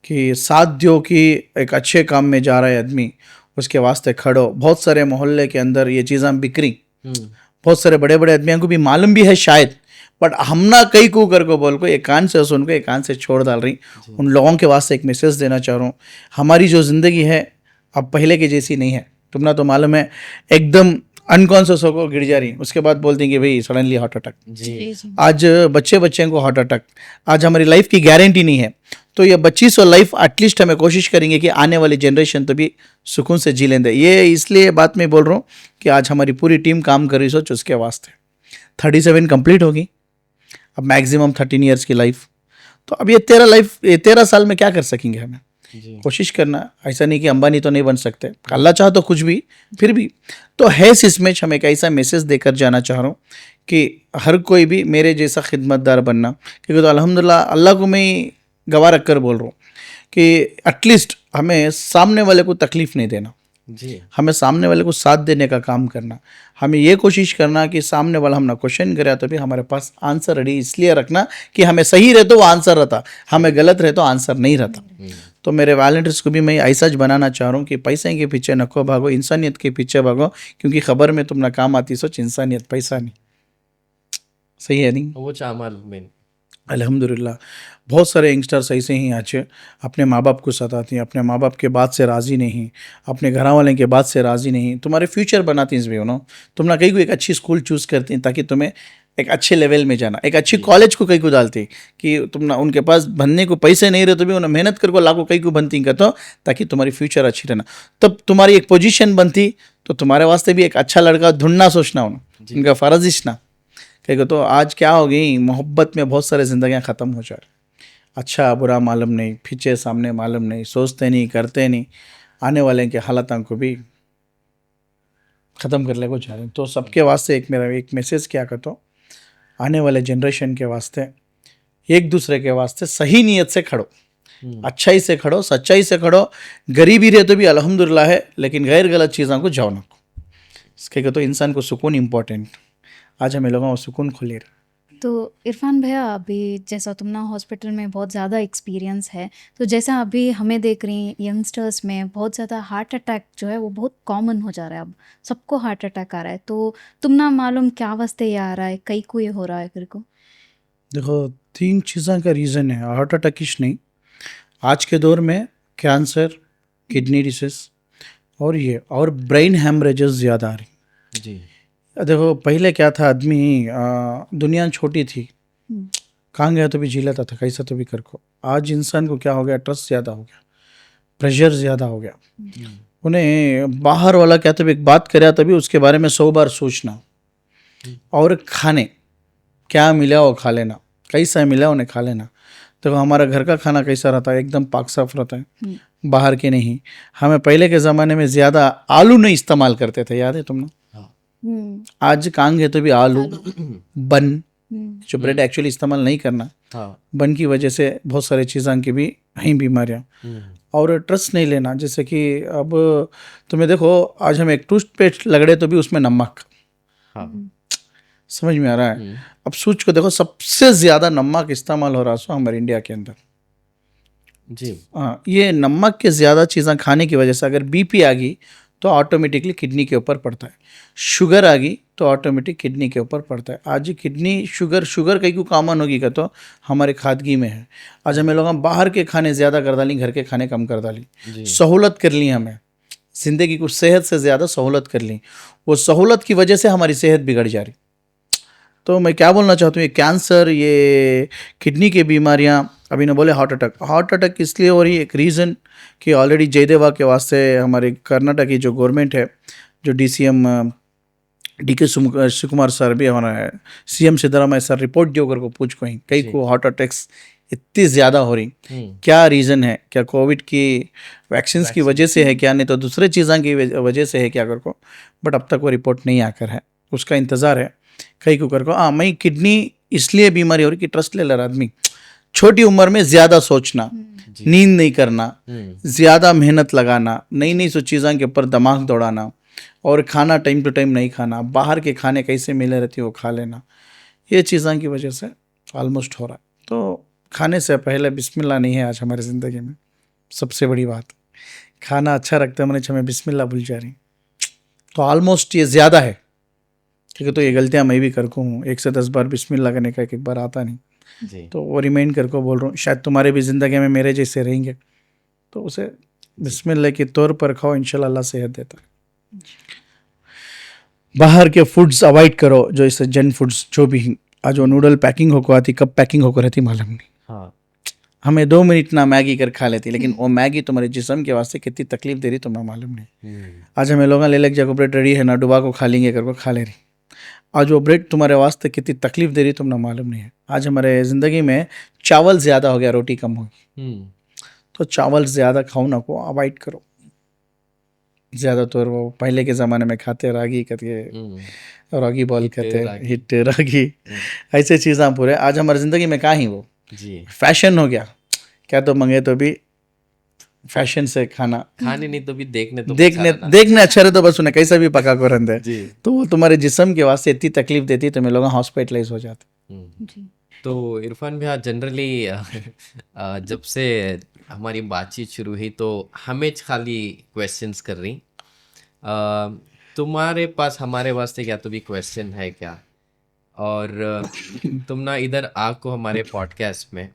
कि साथ दो कि एक अच्छे काम में जा रहा है आदमी उसके वास्ते खड़ो। बहुत सारे मोहल्ले के अंदर ये चीज़ें बिक्री, बहुत सारे बड़े बड़े आदमियों को भी मालूम भी है शायद, बट हमना कई को कर को बोल को एक कान से सुन को एक कान से छोड़ डाल रही। उन लोगों के वास्ते एक मैसेज देना चाह रहा हूँ, हमारी जो ज़िंदगी है अब पहले की जैसी नहीं है। तुमना तो मालूम है एकदम अनकॉन्शियस होकर गिर जा रही, उसके बाद बोलती कि भाई सडनली हार्ट अटैक। जी आज बच्चे को हार्ट अटैक, आज हमारी लाइफ की गारंटी नहीं है। तो ये 25 लाइफ एटलीस्ट हमें कोशिश करेंगे कि आने वाली जनरेशन तो भी सुकून से जी लेंदे। ये इसलिए बात मैं बोल रहा हूँ कि आज हमारी पूरी टीम काम कर रही सोच उसके वास्ते। 37 कंप्लीट होगी, अब मैक्सिमम 13 ईयर्स की लाइफ। तो अब ये 13 साल में क्या कर सकेंगे हमें, कोशिश करना। ऐसा नहीं कि अंबानी तो नहीं बन सकते, अल्लाह चाह तो कुछ भी, फिर भी तो है इसमें हमें एक ऐसा मैसेज देकर जाना चाह रहा हूँ कि हर कोई भी मेरे जैसा खिदमतदार बनना। क्योंकि तो अल्हम्दुलिल्लाह अल्लाह को मैं गवाह रख कर बोल रहा हूँ कि एटलीस्ट हमें सामने वाले को तकलीफ़ नहीं देना, जी हमें सामने वाले को साथ देने का काम करना। हमें ये कोशिश करना कि सामने वाला हमने क्वेश्चन कराया तो भी हमारे पास आंसर रेडी इसलिए रखना कि हमें सही रहे तो वो आंसर रहता, हमें गलत रहे तो आंसर नहीं रहता। तो मेरे वॉलंटियर्स को भी मैं ऐसा ज बनाना चाह रहा हूँ कि पैसे के पीछे नको भागो, इंसानियत के पीछे भागो, क्योंकि खबर में तुम ना काम आती सोच इंसानियत, पैसा नहीं। सही है नहीं? वो चामल में अल्हम्दुलिल्लाह बहुत सारे यंगस्टर्स ऐसे ही आज अपने माँ बाप को सताते हैं, अपने माँ बाप के बात से राज़ी नहीं, अपने घर वाले के बात से राज़ी नहीं, तुम्हारे फ्यूचर बनाती हैं इसमें, तुम ना कहीं को एक अच्छी स्कूल चूज़ करती हैं ताकि तुम्हें एक अच्छे लेवल में जाना, एक अच्छी कॉलेज को कहीं को डालती कि तुम ना उनके पास बनने को पैसे नहीं रहे तो भी उन्हें मेहनत करके लाखों कहीं को बनती कहते हो ताकि तुम्हारी फ्यूचर अच्छी रहना। तब तुम्हारी एक पोजीशन बनती तो तुम्हारे वास्ते भी एक अच्छा लड़का ढूंढना सोचना उनका फ़र्ज ना। कहीं तो आज क्या हो गई, मोहब्बत में बहुत सारे ज़िंदगियाँ ख़त्म हो जा रही, अच्छा बुरा मालूम नहीं, पीछे सामने मालूम नहीं, सोचते नहीं करते नहीं, आने वाले के हालातों को भी ख़त्म कर ले को चाह रहे हैं। तो सबके वास्ते एक मेरा एक मैसेज क्या कहता हूँ, आने वाले जनरेशन के वास्ते एक दूसरे के वास्ते सही नीयत से खड़ो, अच्छाई से खड़ो, सच्चाई से खड़ो, गरीबी रहे तो भी अल्हम्दुलिल्लाह है, लेकिन गैर गलत चीज़ों को जाओ ना। इसके कहते तो इंसान को सुकून इम्पोर्टेंट, आज हमें लोगों को सुकून खुले रहे। तो इरफान भैया, अभी जैसा तुम ना हॉस्पिटल में बहुत ज़्यादा एक्सपीरियंस है, तो जैसा अभी हमें देख रही हैं यंगस्टर्स में बहुत ज़्यादा हार्ट अटैक जो है वो बहुत कॉमन हो जा रहा है, अब सबको हार्ट अटैक आ रहा है, तो तुम ना मालूम क्या वास्ते ये आ रहा है, कई को ये हो रहा है फिर को? देखो 3 चीज़ों का रीज़न है हार्ट अटैक ही नहीं, आज के दौर में कैंसर, किडनी डिसीज और ब्रेन हैमरेजेस ज़्यादा आ रही। जी देखो पहले क्या था, आदमी दुनिया छोटी थी, कहाँ गया तो भी जी लेता था, कैसा तो भी कर को। आज इंसान को क्या हो गया, ट्रस्ट ज़्यादा हो गया, प्रेशर ज़्यादा हो गया, उन्हें बाहर वाला क्या तो भी एक बात करे तभी उसके बारे में 100 बार सोचना, और खाने क्या मिला वो खा लेना, कैसा मिला उन्हें खा लेना। तो हमारा घर का खाना कैसा रहता है, एकदम पाक साफ रहता है, बाहर के नहीं। हमें पहले के ज़माने में ज़्यादा आलू नहीं इस्तेमाल करते थे, याद है तुमने? आज कहाँ गए तो भी आलू, बन, जो ब्रेड एक्चुअली इस्तेमाल नहीं करना, बन की वजह से बहुत सारी चीज़ों की भी हैं बीमारियाँ। और ट्रस्ट नहीं लेना, जैसे कि अब तुम्हें देखो, आज हम एक टूथपेस्ट लगड़े तो भी उसमें नमक, समझ में आ रहा है? अब सोच को देखो, सबसे ज़्यादा नमक इस्तेमाल हो रहा है हमारे इंडिया के अंदर। जी हाँ, ये नमक के ज़्यादा चीज़ें खाने की वजह से अगर बीपी आ गई तो ऑटोमेटिकली किडनी के ऊपर पड़ता है, शुगर आ गई तो ऑटोमेटिक किडनी के ऊपर पड़ता है। आज किडनी शुगर कहीं को कॉमन होगी का तो हमारे खादगी में है। आज हमें लोग बाहर के खाने ज़्यादा कर डाली, घर के खाने कम कर डाली, सहूलत कर ली, हमें ज़िंदगी को सेहत से ज़्यादा सहूलत कर ली, वो सहूलत की वजह से हमारी सेहत बिगड़ जा रही। तो मैं क्या बोलना चाहता हूँ, ये कैंसर, ये किडनी की बीमारियाँ, अभी ने बोले हार्ट अटैक इसलिए हो रही है, एक रीज़न कि ऑलरेडी जयदेवा के वास्ते हमारे कर्नाटक की जो गवर्नमेंट है, जो DCM DK शिवकुमार सर भी हमारा है, CM सिद्धरामैया सर रिपोर्ट जो कर को पूछ को कई को हार्ट अटैक्स इतनी ज़्यादा हो रही, क्या रीज़न है? क्या कोविड की वैक्सीन की वजह से है क्या, नहीं तो दूसरे चीज़ों की वजह से है क्या कर को, बट अब तक वो रिपोर्ट नहीं आकर है, उसका इंतज़ार है कई को कर को। हाँ, मैं किडनी इसलिए बीमारी हो रही कि ट्रस्ट ले रहा आदमी, छोटी उम्र में ज़्यादा सोचना, नींद नहीं करना, ज़्यादा मेहनत लगाना, नई नई चीज़ों के ऊपर दिमाग दौड़ाना, और खाना टाइम टू टाइम नहीं खाना, बाहर के खाने कैसे मिले रहती है वो खा लेना, ये चीज़ों की वजह से ऑलमोस्ट हो रहा है। तो खाने से पहले बिस्मिल्लाह नहीं है आज हमारी ज़िंदगी में, सबसे बड़ी बात। खाना अच्छा रखते मैंने हमें बिस्मिल्लाह भूल जा रही, तो ऑलमोस्ट ये ज़्यादा है। ठीक है, तो ये गलतियाँ मैं भी करता हूँ, 1 से 10 बार बिस्मिल्लाह करने का एक बार आता नहीं, तो वो रिमाइंड करके बोल रहा हूँ, शायद तुम्हारे भी ज़िंदगी में मेरे जैसे रहेंगे, तो उसे बिस्मिल्लाह के तौर पर खाओ, इंशाल्लाह अल्लाह सेहत देता है। बाहर के फूड्स अवॉइड करो, जो इसे जंक फूड्स जो भी, आज वो नूडल पैकिंग होकर आती, कब पैकिंग होकर रहती मालूम नहीं। हाँ, हमें 2 मिनट ना मैगी कर खा लेती, लेकिन वो मैगी तुम्हारे जिस्म के वास्ते कितनी तकलीफ दे रही तुम्हें मालूम नहीं। आज हमें लोग ले लग जाकर ब्रेड रेडी है ना, डुबा को खा लेंगे करके खा ले रही, आज वो ब्रेड तुम्हारे वास्ते कितनी तकलीफ दे रही तुम्हें मालूम नहीं है। आज हमारे ज़िंदगी में चावल ज़्यादा हो गया, रोटी कम होगी, तो चावल ज़्यादा खाओ ना, को अवॉइड करो। ज़्यादातर वो पहले के ज़माने में खाते रागी करके, रागी बॉल कहते हैं, हिट रागी, ऐसे चीज़ें पूरे। आज हमारी ज़िंदगी में कहाँ ही वो फैशन हो गया, क्या तो मंगे तो भी फैशन से खाना, खाने नहीं तो भी देखने अच्छा रहे तो बस उन्हें कैसा भी पका को रंदे, तो वो तुम्हारे जिस्म के वास्ते इतनी तकलीफ देती तो लोग हॉस्पिटलाइज हो जाते। तो इरफान भैया जनरली जब से हमारी बातचीत शुरू हुई तो हमें खाली क्वेश्चंस कर रही। तुम्हारे पास हमारे वास्ते क्या तो भी क्वेश्चन है क्या? और तुम ना इधर आको हमारे पॉडकास्ट में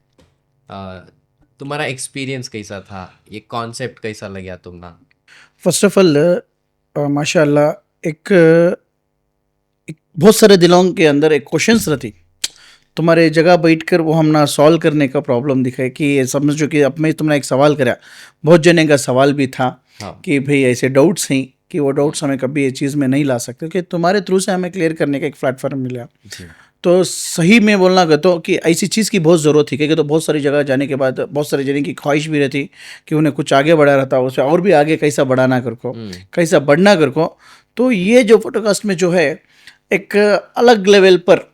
तुम्हारा एक्सपीरियंस कैसा था, ये कॉन्सेप्ट कैसा लगा तुम ना? फर्स्ट ऑफ ऑल माशाल्लाह एक बहुत सारे दिलों के अंदर एक क्वेश्चंस रहती, तुम्हारे जगह बैठकर वो हम ना सॉल्व करने का प्रॉब्लम दिखाए कि ये समझो कि अब में तुमने एक सवाल करा, बहुत जने का सवाल भी था हाँ। कि भाई ऐसे डाउट्स हैं कि वो डाउट्स हमें कभी ये चीज़ में नहीं ला सकते, कि तुम्हारे थ्रू से हमें क्लियर करने का एक प्लेटफॉर्म मिला। जी। तो सही में बोलना कहता हूँ कि ऐसी चीज़ की बहुत ज़रूरत थी, क्योंकि तो बहुत सारी जगह जाने के बाद बहुत सारे जने की ख्वाहिश भी रहती कि उन्हें कुछ आगे बढ़ा रहता, उसे और भी आगे कैसा बढ़ाना कर को, कैसा बढ़ना कर को। तो ये जो पॉडकास्ट में जो है एक अलग लेवल पर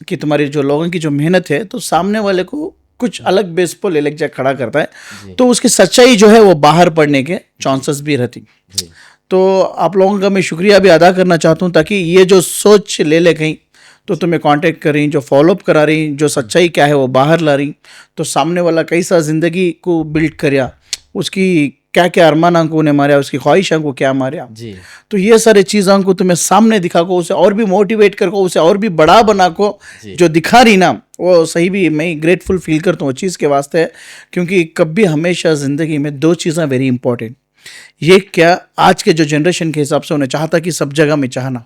कि तुम्हारी जो लोगों की जो मेहनत है तो सामने वाले को कुछ अलग बेस पर ले जा खड़ा करता है, तो उसकी सच्चाई जो है वो बाहर पड़ने के चांसेस भी रहती। तो आप लोगों का मैं शुक्रिया भी अदा करना चाहता हूँ, ताकि ये जो सोच ले कहीं तो तुम्हें कांटेक्ट कर रही, जो फॉलोअप करा रही, जो सच्चाई क्या है वो बाहर ला रही, तो सामने वाला कैसा ज़िंदगी को बिल्ड करया, उसकी क्या क्या अरमान को उन्हें मारा, उसकी ख्वाहिशों को क्या मारा जी। तो ये सारे चीज़ों को तुम्हें सामने दिखा को, उसे और भी मोटिवेट कर को, उसे और भी बड़ा बना को जो दिखा रही ना, वो सही भी मैं ग्रेटफुल फील करता हूँ चीज़ के वास्ते। क्योंकि कभी हमेशा ज़िंदगी में दो चीज़ें वेरी इंपॉर्टेंट, ये क्या आज के जो जनरेशन के हिसाब से उन्हें चाहता कि सब जगह में चाहना,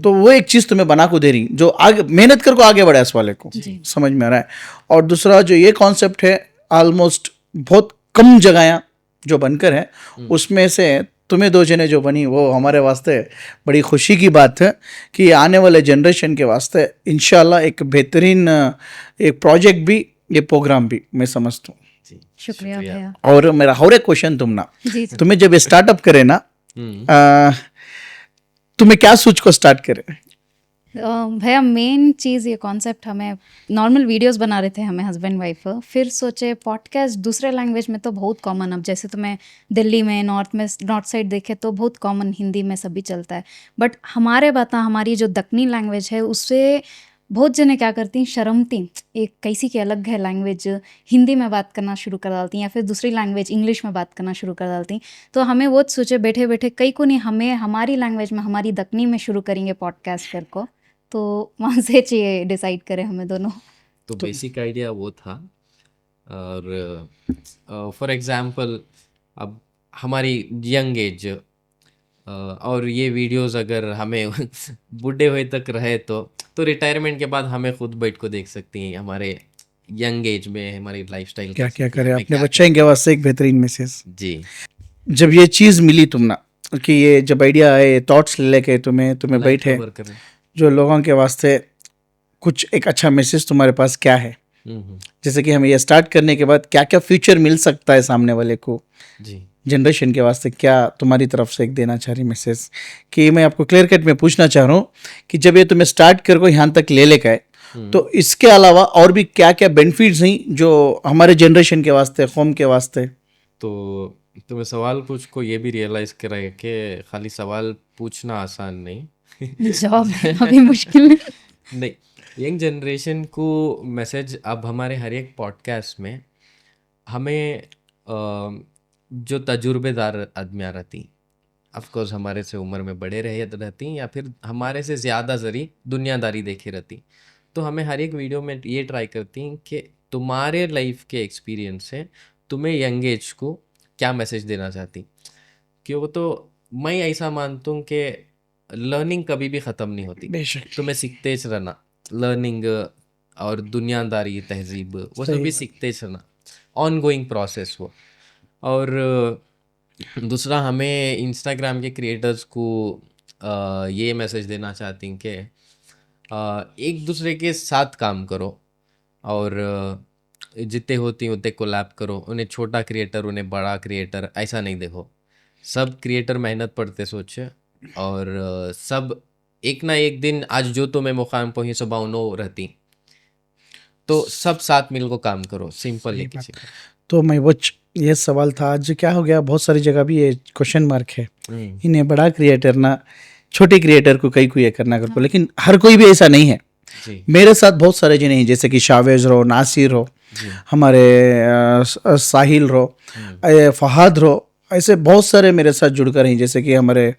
तो वो एक चीज़ तुम्हें बना को दे रही जो आगे मेहनत कर को आगे बढ़े इस वाले को, समझ में आ रहा है। और दूसरा जो ये कॉन्सेप्ट है ऑलमोस्ट बहुत कम जगह जो बनकर है, उसमें से तुम्हें दो जने जो बनी वो हमारे वास्ते बड़ी खुशी की बात है कि आने वाले जनरेशन के वास्ते इंशाल्लाह एक बेहतरीन एक प्रोजेक्ट भी, ये प्रोग्राम भी मैं समझता हूँ। शुक्रिया भैया। और मेरा और एक क्वेश्चन तुम ना, जी। तुम्हें जब स्टार्टअप करे ना, तुम्हें क्या सोच को स्टार्ट करे? भैया मेन चीज़ ये कॉन्सेप्ट, हमें नॉर्मल वीडियोस बना रहे थे हमें हस्बैंड वाइफ, फिर सोचे पॉडकास्ट दूसरे लैंग्वेज में तो बहुत कॉमन, अब जैसे तुम्हें दिल्ली में नॉर्थ साइड देखे तो बहुत कॉमन हिंदी में सभी चलता है, बट हमारे हमारी जो दक्कनी लैंग्वेज है उससे बहुत जने क्या करती हैं, शर्मती, एक कैसी की अलग है लैंग्वेज, हिंदी में बात करना शुरू कर डालती हैं या फिर दूसरी लैंग्वेज इंग्लिश में बात करना शुरू कर डालती। तो हमें वो सोचे बैठे बैठे कई को नहीं, हमें हमारी लैंग्वेज में हमारी दक्कनी में शुरू करेंगे पॉडकास्ट कर को, तो वहाँ से चाहिए डिसाइड करें हमें दोनों। तो बेसिक आइडिया वो था। और फॉर एग्जांपल अब हमारी यंग एज और ये वीडियोस अगर हमें बूढ़े हुए तक रहे तो रिटायरमेंट के बाद हमें खुद बैठ को देख सकती हैं हमारे यंग एज में हमारी लाइफस्टाइल क्या क्या करे अपने बच्चे के वास्ते एक बेहतरीन मैसेज। जी। जब ये चीज़ मिली तुम ना कि ये जब आइडिया आए, थॉट्स लेके तुम्हें बैठे, जो लोगों के वास्ते कुछ एक अच्छा मैसेज तुम्हारे पास क्या है, जैसे कि हमें ये स्टार्ट करने के बाद क्या क्या फ्यूचर मिल सकता है सामने वाले को, जी जनरेशन के वास्ते क्या तुम्हारी तरफ से एक देना चाह रही मैसेज, कि मैं आपको क्लियर कट में पूछना चाह रहा हूँ कि जब ये तुम्हें स्टार्ट कर को यहाँ तक ले लेकर आए तो इसके अलावा और भी क्या क्या बेनिफिट्स हैं जो हमारे जनरेशन के वास्ते, कौम के वास्ते। तो तुम्हें सवाल पूछ को ये भी रियलाइज कराए कि खाली सवाल पूछना आसान नहीं, जवाब अभी मुश्किल नहीं। यंग जनरेशन को मैसेज अब हमारे हर एक पॉडकास्ट में हमें जो तजुर्बेदार आदमियाँ रहती, ऑफकोर्स हमारे से उम्र में बड़े रहती या फिर हमारे से ज़्यादा जरी दुनियादारी देखे रहती, तो हमें हर एक वीडियो में ये ट्राई करती हैं कि तुम्हारे लाइफ के एक्सपीरियंस से तुम्हें यंग एज को क्या मैसेज देना चाहती। क्यों, वो तो मैं ऐसा मानता हूँ कि लर्निंग कभी भी ख़त्म नहीं होती, तुम्हें सीखते रहना, लर्निंग और दुनियादारी तहजीब वो सब भी सीखते रहना, ऑन गोइंग प्रोसेस वो। और दूसरा हमें इंस्टाग्राम के क्रिएटर्स को ये मैसेज देना चाहती हैं कि एक दूसरे के साथ काम करो और जितने होती उतने कोलैब करो, उन्हें छोटा क्रिएटर उन्हें बड़ा क्रिएटर ऐसा नहीं देखो, सब क्रिएटर मेहनत पड़ते सोचे और सब एक ना एक दिन आज जो तुम्हें मुकाम पहुँची सुबह नो रहती, तो सब साथ मिल को काम करो, सिंपल है किसी। तो मैं वो ये सवाल था, आज क्या हो गया बहुत सारी जगह भी ये क्वेश्चन मार्क है, इन्हें बड़ा क्रिएटर ना छोटे क्रिएटर को कई को ये करना कर को, लेकिन हर कोई भी ऐसा नहीं है। मेरे साथ बहुत सारे जने हैं जैसे कि शावेज हो, नासिर हो, हमारे साहिल रो, फहाद रो, ऐसे बहुत सारे मेरे साथ जुड़कर हैं, जैसे कि हमारे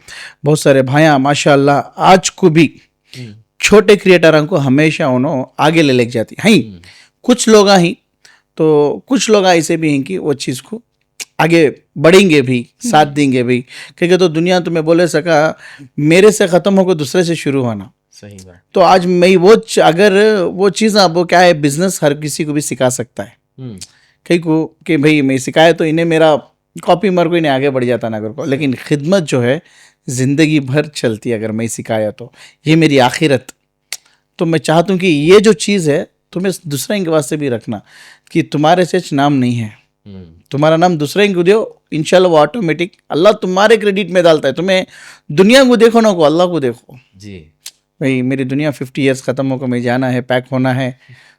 बहुत सारे भाइयाँ माशाल्लाह आज को भी छोटे क्रिएटरों को हमेशा उन्होंने आगे ले लेके जाती हैं। कुछ लोग ही तो कुछ लोग ऐसे भी हैं कि वो चीज़ को आगे बढ़ेंगे भी, साथ देंगे भी, क्योंकि तो दुनिया तुम्हें बोले सका मेरे से ख़त्म होकर दूसरे से शुरू होना। सही बात। तो आज मैं अगर वो चीज़ अब वो क्या है, बिजनेस हर किसी को भी सिखा सकता है कहीं को कि भाई मैं सिखाया तो इन्हें मेरा कॉपी मार को इन्हें आगे बढ़ जाता ना को, लेकिन खिदमत जो है ज़िंदगी भर चलती है। अगर मैं सिखाया तो ये मेरी आखिरत। तो मैं चाहता हूँ कि ये जो चीज़ है तुम्हें दूसरे के वास्ते भी रखना कि तुम्हारे से नाम नहीं है, तुम्हारा नाम दूसरे को दो, इंशाल्लाह वो ऑटोमेटिक अल्लाह तुम्हारे क्रेडिट में डालता है। तुम्हें दुनिया को देखो ना को अल्लाह को देखो जी। भाई मेरी दुनिया 50 ईयर्स ख़त्म होकर मैं जाना है, पैक होना है,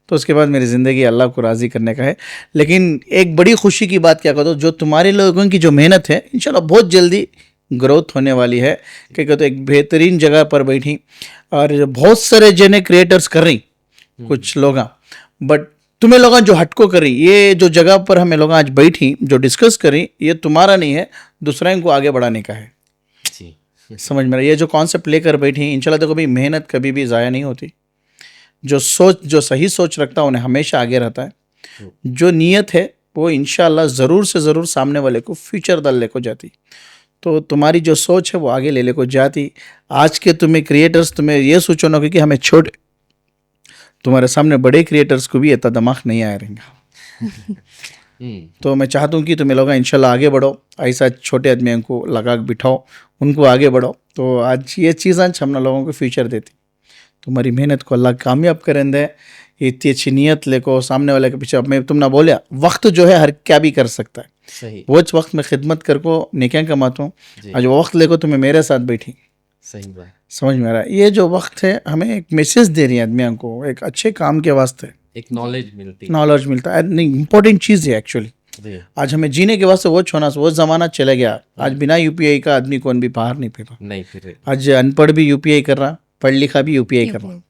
तो उसके बाद मेरी ज़िंदगी अल्लाह को राज़ी करने का है। लेकिन एक बड़ी खुशी की बात क्या कहते हो, जो तुम्हारे लोगों की जो मेहनत है इंशाल्लाह बहुत जल्दी ग्रोथ होने वाली है, क्योंकि तो एक बेहतरीन जगह पर बैठी और बहुत सारे जने क्रिएटर्स कर रही कुछ लोग, बट तुम्हें लोग जो हटको करी, ये जो जगह पर हमें लोग आज बैठी जो डिस्कस करी, ये तुम्हारा नहीं है, दूसरे को आगे बढ़ाने का है। जी। समझ में रहा, ये जो कॉन्सेप्ट लेकर बैठी इंशाल्लाह देखो भाई मेहनत कभी भी ज़ाया नहीं होती। जो सही सोच रखता है उन्हें हमेशा आगे रहता है। जो नीयत है वो इंशाल्लाह ज़रूर से ज़रूर सामने वाले को फ्यूचर दल लेको जाती। तो तुम्हारी जो सोच है वो आगे ले को जाती। आज के तुम्हें क्रिएटर्स तुम्हें ये सोचो ना कि हमें छोटे, तुम्हारे सामने बड़े क्रिएटर्स को भी इतना दिमाग नहीं आया रहेगा। तो मैं चाहता हूँ कि तुम्हें लोग इंशाल्लाह आगे बढ़ो, ऐसा छोटे आदमियों को लगा बिठाओ, उनको आगे बढ़ो। तो आज ये चीज़ आज हम लोगों को फ्यूचर देती। तुम्हारी मेहनत को अल्लाह कामयाब करें दे। इतनी अच्छी नीयत लेको सामने वाले के पीछे। अब मैं तुमने बोलिया वक्त जो है हर क्या भी कर सकता है, सही। वो वक्त में खिदमत कर को नेकियां कमाता हूँ। आज वो वक्त लेको तुम्हें मेरे साथ बैठी, सही बात। समझ में आ रहा है। ये जो वक्त है हमें एक मैसेज दे रही है आदमियों को, एक अच्छे काम के वास्ते एक नॉलेज मिलती नॉलेज मिलता है। नहीं इंपॉर्टेंट चीज़ है एक्चुअली। आज हमें जीने के वास्ते वो छोना वो ज़माना चला गया। आज बिना यूपीआई का आदमी कौन भी बाहर नहीं फिर नहीं फिर। आज अनपढ़ भी यूपीआई कर रहा, पढ़ लिखा भी यूपीआई कर रहा।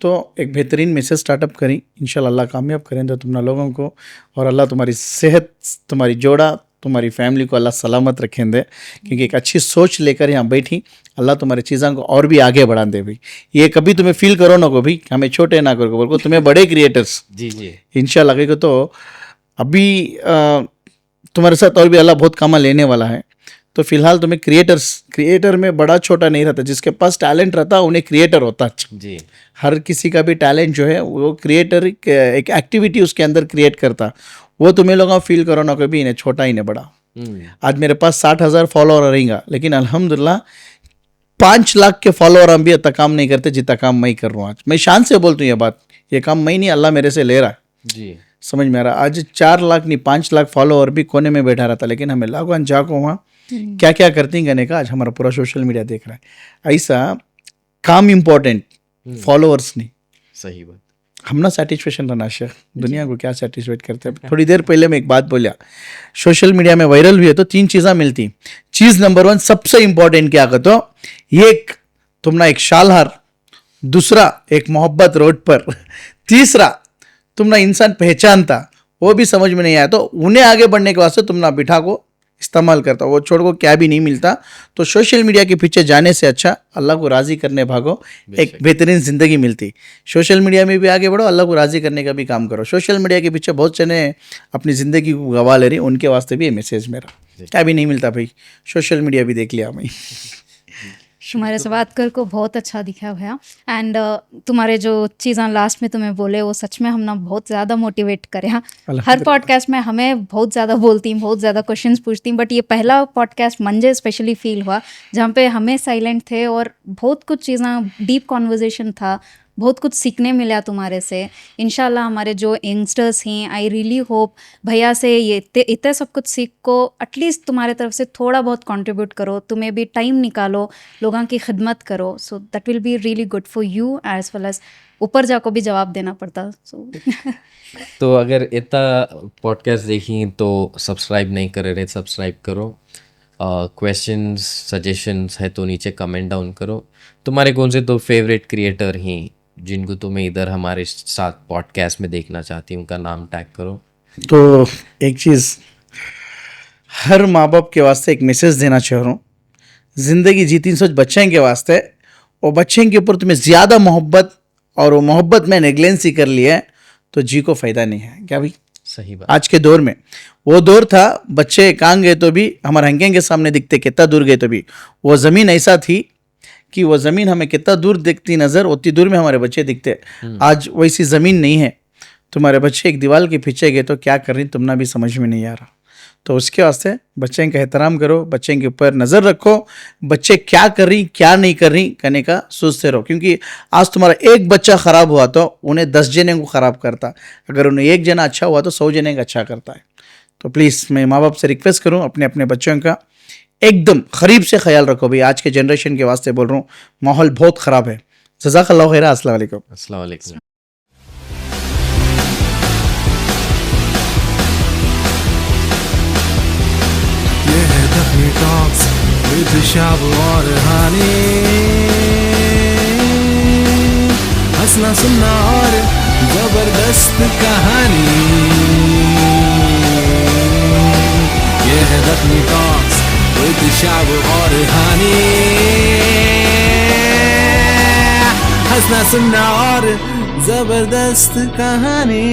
तो एक बेहतरीन मैसेज स्टार्टअप करी, इंशाल्लाह अल्लाह कामयाब करेंगे तुम लोगों को, और अल्लाह तुम्हारी सेहत, तुम्हारी जोड़ा, तुम्हारी फैमिली को अल्लाह सलामत रखें दे। क्योंकि एक अच्छी सोच लेकर यहाँ बैठी, अल्लाह तुम्हारी चीज़ों को और भी आगे बढ़ा दे भाई। ये कभी तुम्हें फील करो ना को भाई हमें छोटे ना करो, बोल तुम्हें बड़े क्रिएटर्स जी जी इंशाल्लाह को। तो अभी तुम्हारे साथ और भी अल्लाह बहुत कामा लेने वाला है। तो फिलहाल तुम्हें क्रिएटर में बड़ा छोटा नहीं रहता, जिसके पास टैलेंट रहता उन्हें क्रिएटर होता जी। हर किसी का भी टैलेंट जो है वो क्रिएटर एक एक्टिविटी उसके अंदर क्रिएट करता। वो तुम्हें लोग फील करो ना कभी इन्हें छोटा ही नहीं बड़ा। आज मेरे पास 60,000 फॉलोअर रहेगा, लेकिन अल्हम्दुलिल्लाह 5 लाख के फॉलोअर हम भी इतना काम नहीं करते जितना काम मैं कर रहा हूँ। आज मैं शान से बोलता हूँ ये बात, ये काम मैं नहीं अल्लाह मेरे से ले रहा है जी। समझ में आ रहा। आज 4 लाख नहीं 5 लाख फॉलोअर भी कोने में बैठा रहता, लेकिन हमें लागू जाको वहाँ क्या क्या करती हैं कहने का आज हमारा पूरा सोशल मीडिया देख रहा है। ऐसा काम इम्पोर्टेंट, फॉलोअर्स नहीं। सही बात। हम ना सेटिस्फेक्शन रहना शेख, दुनिया को क्या सेटिस्फाइड करते हैं। थोड़ी देर पहले मैं एक बात बोलिया, सोशल मीडिया में वायरल हुई है तो 3 चीज़ें मिलती। चीज़ नंबर 1 सबसे इंपॉर्टेंट क्या कहते हो, एक तुमना एक शालहार, दूसरा एक मोहब्बत रोड पर, तीसरा तुमना इंसान पहचानता, वो भी समझ में नहीं आया तो उन्हें आगे बढ़ने के वास्ते तुमना बिठा को इस्तेमाल करता, वो छोड़ को क्या भी नहीं मिलता। तो सोशल मीडिया के पीछे जाने से अच्छा अल्लाह को राज़ी करने भागो, एक बेहतरीन ज़िंदगी मिलती। सोशल मीडिया में भी आगे बढ़ो, अल्लाह को राज़ी करने का भी काम करो। सोशल मीडिया के पीछे बहुत जने अपनी ज़िंदगी को गवा ले रही, उनके वास्ते भी ये मैसेज मेरा, क्या भी नहीं मिलता भाई, सोशल मीडिया भी देख लिया मैं। तुम्हारे से बात कर को बहुत अच्छा दिखा भैया। एंड तुम्हारे जो चीज़ें लास्ट में तुम्हें बोले वो सच में हमने बहुत ज़्यादा मोटिवेट करे। हाँ, हर पॉडकास्ट में हमें बहुत ज़्यादा बोलती, बहुत ज़्यादा क्वेश्चंस पूछती, बट ये पहला पॉडकास्ट मुझे स्पेशली फील हुआ जहाँ पे हमें साइलेंट थे और बहुत कुछ चीज़ें डीप कॉन्वर्जेशन था, बहुत कुछ सीखने मिला तुम्हारे से। इंशाल्लाह हमारे जो यंगस्टर्स हैं, आई रियली होप भैया से ये इतने सब कुछ सीख को एटलीस्ट तुम्हारे तरफ से थोड़ा बहुत कंट्रीब्यूट करो, तुम्हें भी टाइम निकालो, लोगों की खिदमत करो, so that will be really good for you as well as ऊपर जाको भी जवाब देना पड़ता। सो तो अगर इतना पॉडकास्ट देखी तो सब्सक्राइब नहीं कर रहे, सब्सक्राइब करो। क्वेश्चंस सजेशंस है तो नीचे कमेंट डाउन करो। तुम्हारे कौन से तो फेवरेट क्रिएटर हैं जिनको तुम्हें इधर हमारे साथ पॉडकास्ट में देखना चाहती उनका नाम टैग करो। तो एक चीज़ हर माँ बाप के वास्ते एक मैसेज देना चाह रहा हूँ, ज़िंदगी जीती सोच बच्चे के वास्ते, और बच्चे के ऊपर तुम्हें ज़्यादा मोहब्बत और वो मोहब्बत में नेग्लेंसी कर लिया है तो जी को फ़ायदा नहीं है। क्या भाई? सही बात। आज के दौर में वो दौर था, बच्चे कहाँ गए तो भी हमारे हंके के सामने दिखते, कितना दूर गए तो भी वो ज़मीन ऐसा थी कि वो ज़मीन हमें कितना दूर दिखती नज़र, उतनी दूर में हमारे बच्चे दिखते। आज वैसी ज़मीन नहीं है, तुम्हारे बच्चे एक दीवार के पीछे गए तो क्या कर रही तुमना भी समझ में नहीं आ रहा। तो उसके वास्ते बच्चे का एहतराम करो, बच्चे के ऊपर नज़र रखो, बच्चे क्या कर रही क्या नहीं कर रही करने का सोचते रहो, क्योंकि आज तुम्हारा एक बच्चा ख़राब हुआ तो उन्हें 10 जने को ख़राब करता, अगर उन्हें एक जना अच्छा हुआ तो 100 जने का अच्छा करता है। तो प्लीज़ मैं माँ बाप से रिक्वेस्ट करूँ, अपने अपने बच्चों का एकदम करीब से ख्याल रखो भाई। आज के जनरेशन के वास्ते बोल रहा हूँ, माहौल बहुत ख़राब है। जज़ाकल्लाहु खैरा। अस्सलाम वालेकुम। अस्सलाम वालेकुम। ये है दफनी टॉक्स विद शाब और हानी, हंसना सुनना और जबरदस्त कहानी। ये है दफनी टॉक्स विद शाब और हानी, हंसना सुनना और जबरदस्त कहानी।